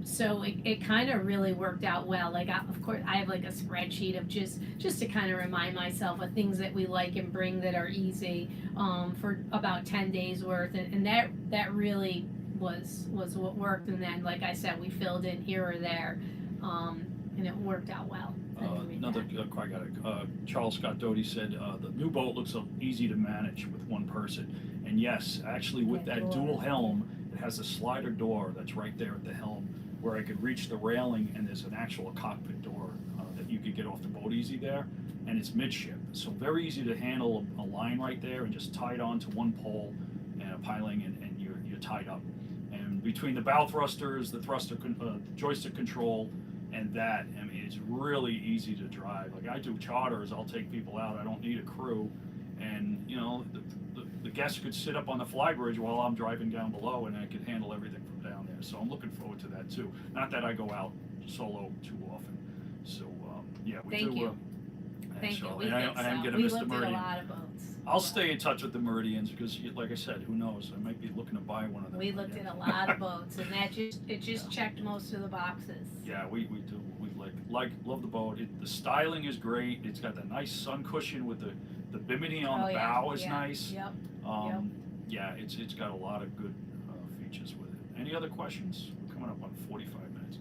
S2: So it kind of really worked out well. Like, of course, I have like a spreadsheet of just to kind of remind myself of things that we like and bring that are easy for about 10 days worth. And that really was what worked. And then, like I said, we filled in here or there. And it worked out well.
S1: Another quite got it. Charles Scott Doty said the new boat looks so easy to manage with one person. And yes, actually with that dual helm, it has a slider door that's right there at the helm where I could reach the railing, and there's an actual cockpit door that you could get off the boat easy there, and it's midship. So very easy to handle a line right there and just tie it onto one pole and a piling, and you're tied up. And between the bow thrusters, the joystick control, and that, I mean, it's really easy to drive. Like I do charters, I'll take people out, I don't need a crew, and the guests could sit up on the flybridge while I'm driving down below, and I could handle everything from down there. So I'm looking forward to that too. Not that I go out solo too often. So we
S2: Thank
S1: do.
S2: You. Thank you.
S1: I am going to miss the Meridian.
S2: We looked at a lot of boats.
S1: I'll stay in touch with the Meridians because, like I said, who knows? I might be looking to buy one of them.
S2: We looked at a lot of boats, and it just checked most of the boxes.
S1: Yeah, we do. We love the boat. The styling is great. It's got that nice sun cushion with the bimini on the bow is nice.
S2: Yep.
S1: Yeah, it's got a lot of good features with it. Any other questions? We're coming up on 45 minutes.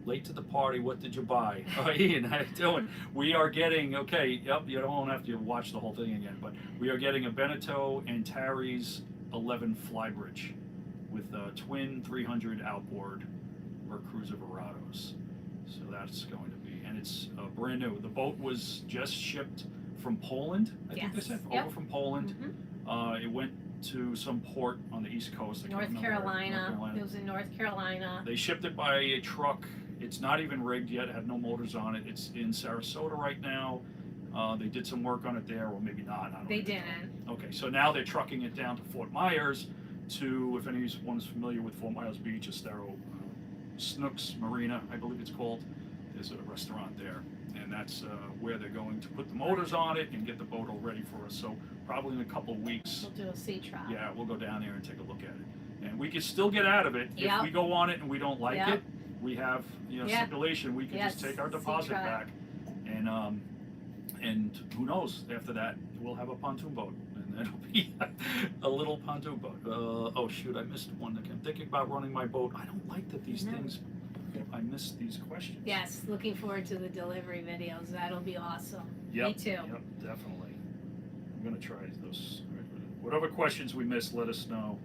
S1: late to the party, what did you buy? Oh, Ian, how you doing? We are getting, okay, yep, you don't have to watch the whole thing again, but we are getting a Beneteau and Terry's 11 Flybridge with a twin 300 outboard Cruiser Verados. So that's going to be, and it's brand new. The boat was just shipped from Poland, I think they said, over from Poland. It went to some port on the East Coast.
S2: North Carolina. It was in North Carolina.
S1: They shipped it by a truck. It's not even rigged yet. It had no motors on it. It's in Sarasota right now. They did some work on it there, or maybe not. I don't
S2: They
S1: know.
S2: didn't.
S1: Okay, so now they're trucking it down to Fort Myers to, if anyone's familiar with Fort Myers Beach, Estero, Snooks Marina, I believe it's called. There's a restaurant there, and that's where they're going to put the motors on it and get the boat all ready for us. So probably in a couple of weeks.
S2: We'll do a sea trial.
S1: Yeah, we'll go down there and take a look at it, and we can still get out of it if we go on it and we don't like it. We have stipulation. We can just take our deposit back, and who knows? After that, we'll have a pontoon boat, and that'll be a little pontoon boat. Oh shoot, I missed one. I'm thinking about running my boat. I don't like that these things. I missed these questions.
S2: Yes, looking forward to the delivery videos. That'll be awesome.
S1: Yep,
S2: Me too.
S1: Yep, definitely. I'm gonna try those. Whatever questions we missed, let us know.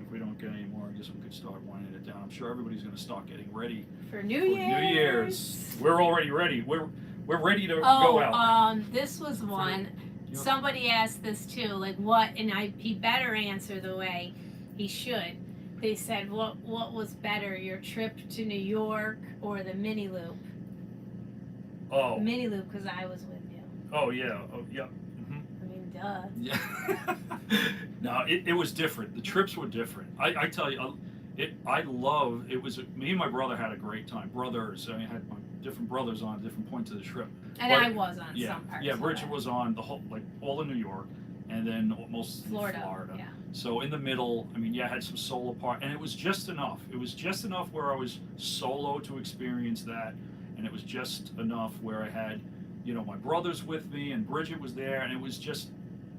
S1: If we don't get any more, I guess we could start winding it down. I'm sure everybody's gonna start getting ready
S2: for New Year's.
S1: We're already ready. We're ready to go out.
S2: This was one. Somebody asked this too, like what, and he better answer the way he should. They said, what was better, your trip to New York or the mini loop?
S1: Oh.
S2: Mini loop, because I was with you.
S1: Oh yeah. Oh yeah.
S2: I mean, duh.
S1: Yeah. No, it was different. The trips were different. I tell you, it was, me and my brother had a great time. Brothers, I had my different brothers on different points of the trip.
S2: And I was on some parts.
S1: Yeah, Brigitt was on the whole, like all of New York, and then most Florida.
S2: Yeah.
S1: So in the middle, I mean, I had some solo part, and it was just enough. It was just enough where I was solo to experience that, and it was just enough where I had, my brothers with me, and Brigitt was there, and it was just,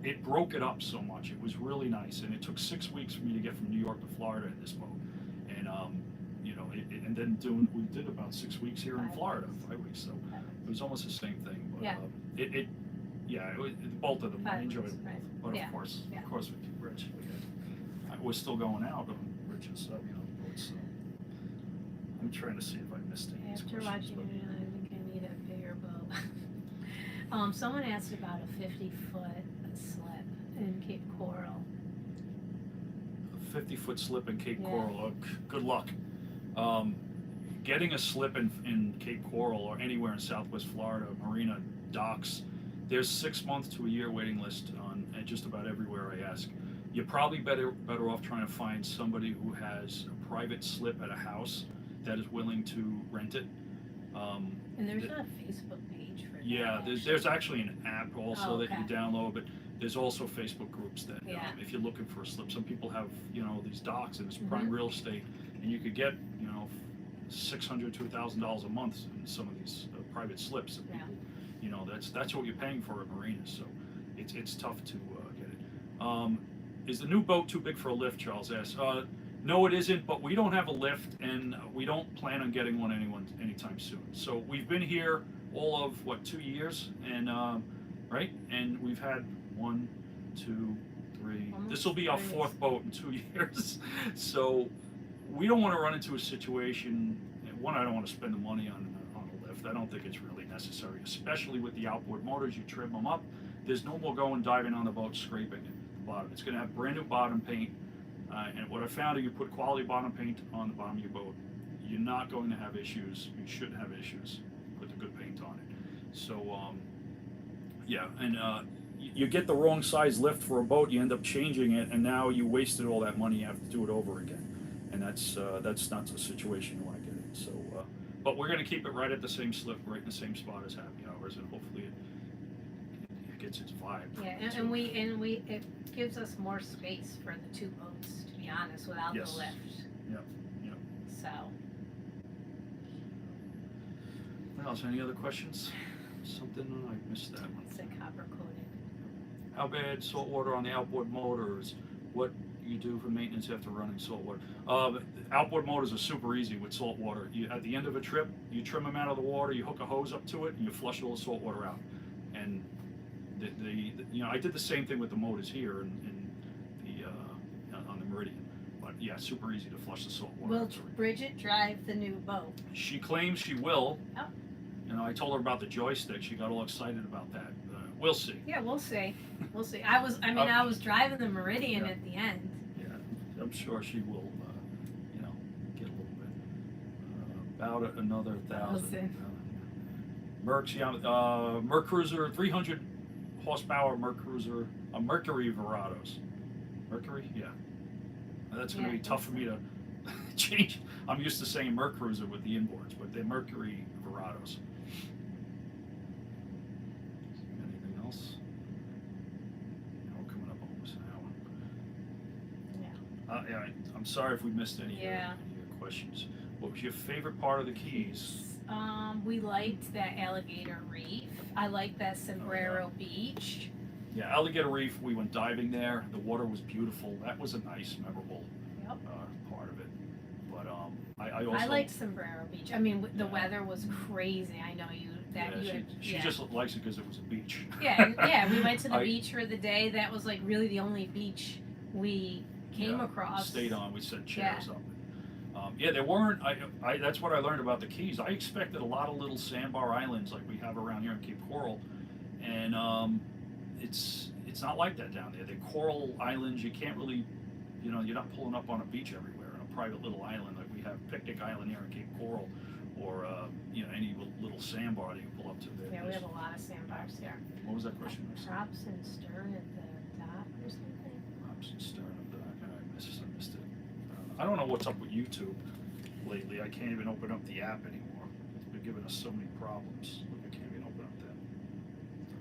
S1: it broke it up so much. It was really nice, and it took 6 weeks for me to get from New York to Florida in this boat, and and then we did about 6 weeks here in Florida, 5 weeks. So it was almost the same thing. But both of them I enjoyed it. But of course with Rich, we're still going out on Rich's boats. So I'm trying to see if I missed any.
S2: After watching it, I think I need a bigger boat. Someone asked about a 50-foot slip in Cape Coral.
S1: A 50-foot slip in Cape Coral. Oh, good luck. Getting a slip in Cape Coral or anywhere in Southwest Florida, marina, docks, there's 6 months to a year waiting list on just about everywhere I ask. You're probably better off trying to find somebody who has a private slip at a house that is willing to rent it.
S2: And there's not a Facebook page for that.
S1: Yeah, there's actually an app also that you download, but there's also Facebook groups that if you're looking for a slip, some people have these docks and it's prime real estate, and you could get $600 to $1,000 a month in some of these private slips. And people, that's what you're paying for at marinas, so it's tough to get it. Is the new boat too big for a lift? Charles asks. No, it isn't, but we don't have a lift, and we don't plan on getting one anytime soon. So we've been here all of 2 years, and right, and we've had 1, 2, 3. This will be our 4th boat in 2 years. So we don't want to run into a situation. One, I don't want to spend the money on a lift. I don't think it's really necessary, especially with the outboard motors. You trim them up. There's no more going diving on the boat scraping the bottom. It's going to have brand new bottom paint. And what I found is you put quality bottom paint on the bottom of your boat, you're not going to have issues. You shouldn't have issues. Put the good paint on it. So you get the wrong size lift for a boat, you end up changing it, and now you wasted all that money. You have to do it over again, and that's not the situation you want to get in. So, but we're going to keep it right at the same slip, right in the same spot as Happy Hours, and hopefully it gets its vibe.
S2: Yeah, and it gives us more space for the 2 boats, to be honest, without the lift.
S1: Yep.
S2: So.
S1: What else? Any other questions? Something I missed that one.
S2: It's a copper coated.
S1: How bad salt water on the outboard motors? What you do for maintenance after running salt water? Outboard motors are super easy with salt water. At the end of a trip, you trim them out of the water, you hook a hose up to it, and you flush all the salt water out. And I did the same thing with the motors here in on the Meridian. But yeah, super easy to flush the salt water.
S2: Will Bridget drive the new boat?
S1: She claims she will.
S2: Oh.
S1: I told her about the joystick. She got all excited about that. We'll see.
S2: Yeah, we'll see. We'll see. I was driving the Meridian at the end.
S1: Yeah, I'm sure she will, get a little bit. About another 1,000. Mercs, yeah, Merc Cruiser, 300 horsepower Merc Cruiser, a Mercury Verados. Mercury? Yeah. That's going to be tough for me to change. I'm used to saying Merc Cruiser with the inboards, but they're Mercury Verados. Anything else? We're coming up almost an hour. Yeah. I'm sorry if we missed any of your questions. What was your favorite part of the Keys?
S2: We liked that Alligator Reef. I liked that Sombrero Beach.
S1: Yeah, Alligator Reef, we went diving there. The water was beautiful. That was a nice, memorable part of it. But I also...
S2: I liked Sombrero Beach. I mean, the weather was crazy. I know
S1: she just likes it because it was a beach.
S2: Yeah, we went to the beach for the day. That was like really the only beach we came across.
S1: Stayed on. We set chairs up. There weren't. That's what I learned about the Keys. I expected a lot of little sandbar islands like we have around here in Cape Coral, and it's not like that down there. They're coral islands. You can't really, you're not pulling up on a beach everywhere on a private little island like we have Picnic Island here in Cape Coral, or any little sandbar that you pull up to there.
S2: Yeah, we have a lot of sandbars here.
S1: What was that question?
S2: Props and stern at the dock or something.
S1: Props and stern at the dock. I missed it. I don't know what's up with YouTube lately. I can't even open up the app anymore. It's been giving us so many problems. Look, I can't even open up that.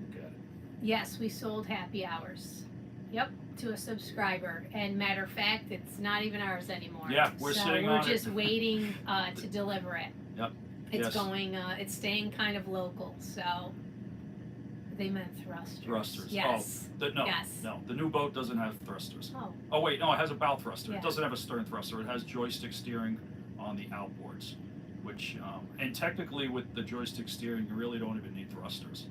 S1: Look at it.
S2: Yes, we sold happy hours. Yep, to a subscriber. And matter of fact, it's not even ours anymore.
S1: Yeah, we're sitting on it.
S2: We're just waiting to deliver it.
S1: Yep.
S2: It's going. It's staying kind of local. So they meant thrusters.
S1: Thrusters.
S2: Yes.
S1: No, the new boat doesn't have thrusters.
S2: Oh.
S1: Wait, no, it has a bow thruster.
S2: Yeah.
S1: It doesn't have a stern thruster. It has joystick steering on the outboards, which and technically with the joystick steering, you really don't even need thrusters.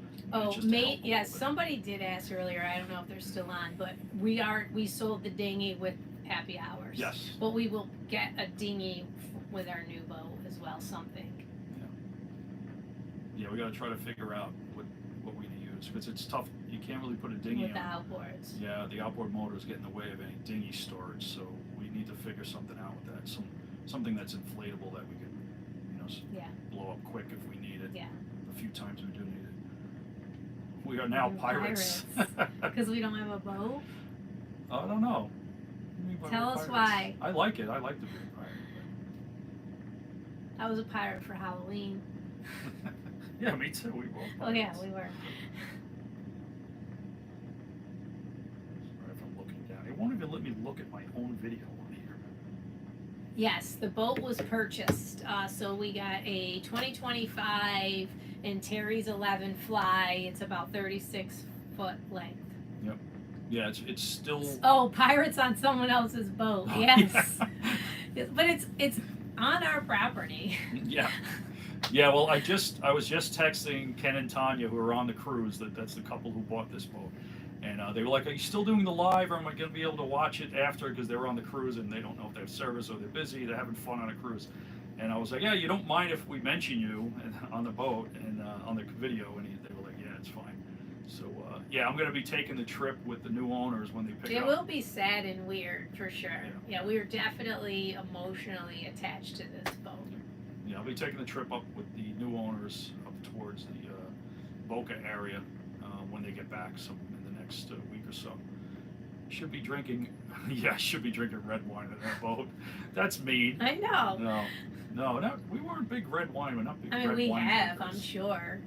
S2: Somebody did ask earlier. I don't know if they're still on, but we sold the dinghy with happy hours.
S1: Yes.
S2: But we will get a dinghy with our new boat as well. Something.
S1: Yeah, we got to try to figure out what we use because it's tough. You can't really put a dinghy
S2: with the
S1: on.
S2: outboards.
S1: Yeah, the outboard motors get in the way of any dinghy storage, so we need to figure something out with that. Something that's inflatable that we can, blow up quick if we need it.
S2: Yeah.
S1: A few times we do need it. We are now pirates.
S2: Because we don't have a boat?
S1: I don't know.
S2: Tell us why.
S1: I like it. I like to be a pirate.
S2: I was a pirate for Halloween.
S1: Yeah, me too. We were.
S2: Oh yeah, we were.
S1: Sorry if I'm looking down. It won't even let me look at my own video on here.
S2: Yes, the boat was purchased. So we got a 2025 and Terry's 11 Fly. It's about 36 foot length.
S1: Yep. Yeah, it's still.
S2: Oh, pirates on someone else's boat.
S1: Oh,
S2: Yes.
S1: Yeah.
S2: But it's on our property.
S1: Yeah. Yeah, well, I was just texting Ken and Tanya, who are on the cruise. That's the couple who bought this boat, and they were like, "Are you still doing the live, or am I going to be able to watch it after?" Because they were on the cruise and they don't know if they have service or they're busy. They're having fun on a cruise, and I was like, "Yeah, you don't mind if we mention you on the boat and on the video?" And they were like, "Yeah, it's fine." So yeah, I'm going to be taking the trip with the new owners when they pick it up.
S2: It will be sad and weird for sure. Yeah, we are definitely emotionally attached to this boat.
S1: Yeah, I'll be taking the trip up with the new owners up towards the Boca area when they get back in the next week or so. Should be drinking, I should be drinking red wine in that boat. That's mean.
S2: I know.
S1: No, we weren't big red wine. We're not big red wine.
S2: We have,
S1: drinkers.
S2: I'm sure.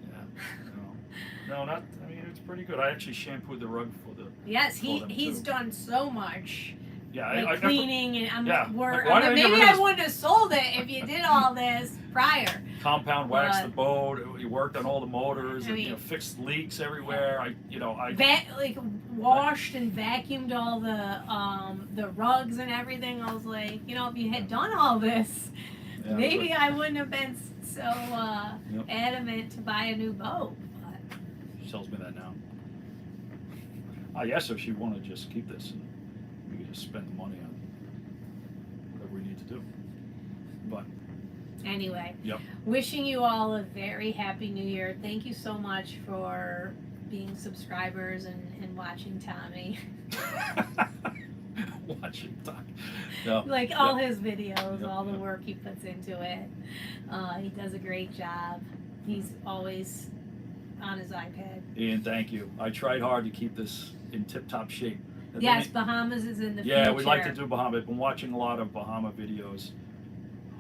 S1: Yeah. No, it's pretty good. I actually shampooed the rug for the.
S2: Yes, he's done so much.
S1: Yeah,
S2: like cleaning and
S1: maybe
S2: I wouldn't have sold it if you did all this prior.
S1: compound waxed the
S2: But-
S1: boat. He worked on all the motors.
S2: I
S1: And,
S2: mean-
S1: fixed leaks everywhere. I
S2: Like washed and vacuumed all the rugs and everything. I was like, if you had done all this,
S1: yeah,
S2: maybe I wouldn't have been so
S1: Yep.
S2: adamant to buy a new boat. But
S1: She tells me that now. I asked her if she wanted to just keep this and we could just spend the money on whatever we need to do. But
S2: anyway,
S1: Yep.
S2: wishing you all a very happy new year. Thank you so much for being subscribers and watching Tommy.
S1: watching time. No.
S2: Like all his videos,
S1: Yep,
S2: all the
S1: yep.
S2: work he puts into it. He does a great job. He's always on his iPad.
S1: Ian, thank you. I tried hard to keep this in tip-top shape. And
S2: Yes,
S1: then
S2: Bahamas is in the
S1: yeah,
S2: future.
S1: we'd like to do Bahama. I've been watching a lot of Bahama videos.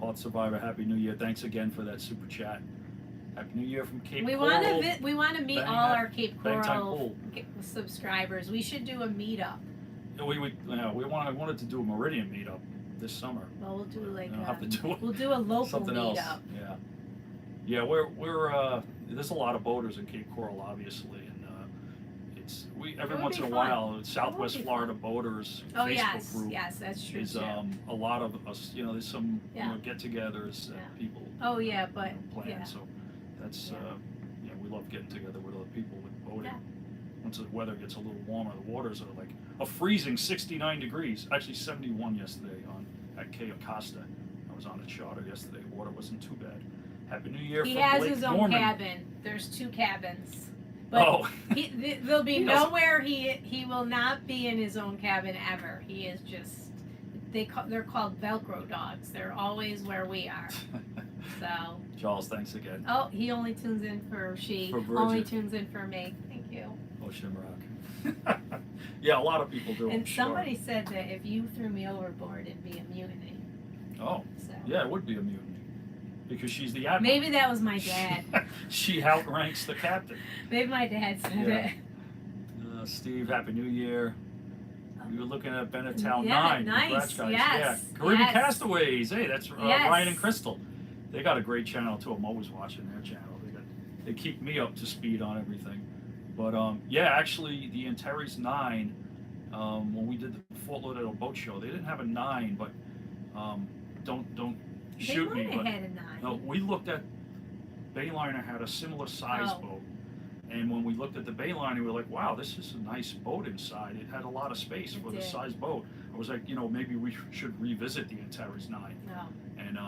S1: Hot Survivor, Happy New Year. Thanks again for that super chat. Happy New Year from Cape
S2: We
S1: Coral.
S2: want to meet
S1: Bang
S2: all
S1: Time-
S2: our Cape
S1: Bang Time
S2: Coral
S1: Pool.
S2: subscribers. We should do a meetup.
S1: I wanted to do a Meridian meetup this summer.
S2: Well, we'll do like
S1: I'll have to do
S2: we'll do a local
S1: something
S2: meetup.
S1: else. Yeah, we're there's a lot of boaters in Cape Coral, obviously, and every
S2: would
S1: once
S2: be
S1: in a
S2: fun.
S1: while, Southwest
S2: be
S1: Florida Boaters
S2: Oh
S1: Facebook
S2: yes,
S1: group
S2: yes, that's true
S1: is
S2: too.
S1: a lot of us. There's some
S2: Yeah.
S1: get-togethers that
S2: Yeah.
S1: people
S2: Oh yeah, but
S1: plan.
S2: yeah.
S1: So that's
S2: Yeah.
S1: we love getting together with other people with boating.
S2: Yeah.
S1: Once the weather gets a little warmer, the waters are like a freezing 69 degrees. Actually 71 yesterday at Cayo Costa. I was on a charter yesterday. Water wasn't too bad. Happy New Year
S2: He
S1: from
S2: has
S1: Blake
S2: his own
S1: Norman.
S2: cabin. There's 2 cabins. But
S1: Oh.
S2: there'll be
S1: He doesn't-
S2: nowhere he will not be in his own cabin ever. He is just they're called Velcro dogs. They're always where we are. So
S1: Charles, thanks again.
S2: oh, he only tunes in for
S1: For
S2: only
S1: Brigitt.
S2: tunes in for me. Thank you.
S1: Oh, Shimrock. Yeah, a lot of people do. I'm
S2: And
S1: sure.
S2: somebody said that if you threw me overboard, it'd be a mutiny.
S1: Oh,
S2: So
S1: yeah, it would be a mutiny because she's the admiral.
S2: maybe that was my dad.
S1: She outranks the captain.
S2: Maybe my dad said
S1: Yeah.
S2: it.
S1: Steve, Happy New Year. We were looking at Benetal
S2: Yeah,
S1: 9.
S2: nice,
S1: Congrats, guys.
S2: yes,
S1: Yeah. Caribbean
S2: yes.
S1: Castaways. Hey, that's
S2: Yes.
S1: Ryan and Crystal. They got a great channel too. I'm always watching their channel. They keep me up to speed on everything. But actually, the Antares 9, when we did the Fort Lauderdale boat show, they didn't have a 9, but don't shoot
S2: they
S1: me.
S2: might
S1: But
S2: have had a 9.
S1: no, we looked at Bayliner had a similar size
S2: Oh.
S1: boat, and when we looked at the Bayliner, we were like, "Wow, this is a nice boat inside. It had a lot of space
S2: It
S1: for the
S2: did.
S1: size boat." I was like, maybe we should revisit the Antares 9,
S2: No.
S1: and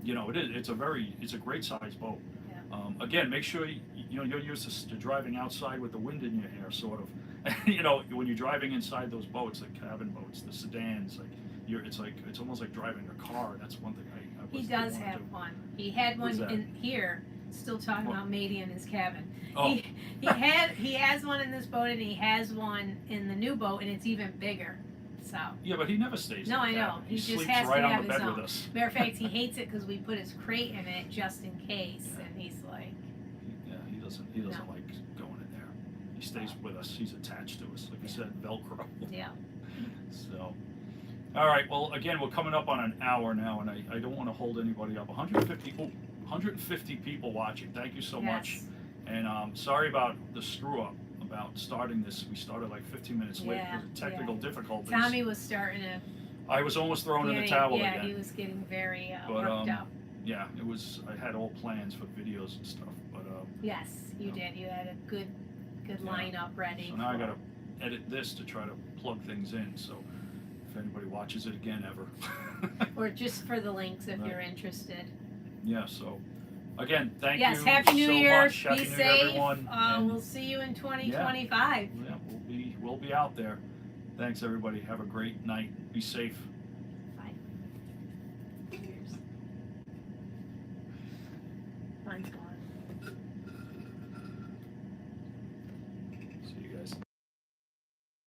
S1: it's a great size boat.
S2: Yeah.
S1: Again, make sure you're used to driving outside with the wind in your hair, sort of. When you're driving inside those boats, like cabin boats, the sedans, it's almost like driving a car. That's one thing I
S2: He
S1: was
S2: does
S1: wanna
S2: have
S1: do.
S2: one. He had
S1: Where's
S2: one
S1: that?
S2: in here. Still talking
S1: What?
S2: about Matey in his cabin.
S1: Oh.
S2: He has one in this boat and he has one in the new boat and it's even bigger. So
S1: Yeah, but he never stays.
S2: No,
S1: in the
S2: I know.
S1: cabin.
S2: He just
S1: sleeps
S2: has to
S1: right
S2: have
S1: on the
S2: his
S1: bed
S2: own.
S1: with us.
S2: matter of fact, he hates it because we put his crate in it just in case, and he's like,
S1: Yeah, he doesn't
S2: No.
S1: like going in there. He stays with us. He's attached to us, like you said, Velcro.
S2: yeah.
S1: So, all right. Well, again, we're coming up on an hour now, and I don't want to hold anybody up. 150 people watching. Thank you so much.
S2: Yes.
S1: And sorry about the screw up about starting this. We started like 15 minutes late
S2: Yeah,
S1: because of technical difficulties.
S2: Tommy was starting to.
S1: I was almost thrown in the
S2: getting-
S1: towel
S2: yeah,
S1: again.
S2: he was getting very
S1: But,
S2: worked up.
S1: Yeah, it was. I had all plans for videos and stuff, but
S2: Yes, you
S1: Yeah.
S2: did. You had a good
S1: Yeah.
S2: lineup ready.
S1: so now I
S2: for-
S1: gotta edit this to try to plug things in. So if anybody watches it again ever,
S2: Or just for the links if
S1: Right.
S2: you're interested.
S1: yeah. So again, thank
S2: Yes,
S1: you
S2: Happy New
S1: so
S2: Year.
S1: much. Happy
S2: Be
S1: New Year,
S2: safe.
S1: everyone. And,
S2: We'll see you in 2025.
S1: yeah, we'll be out there. Thanks everybody. Have a great night. Be safe.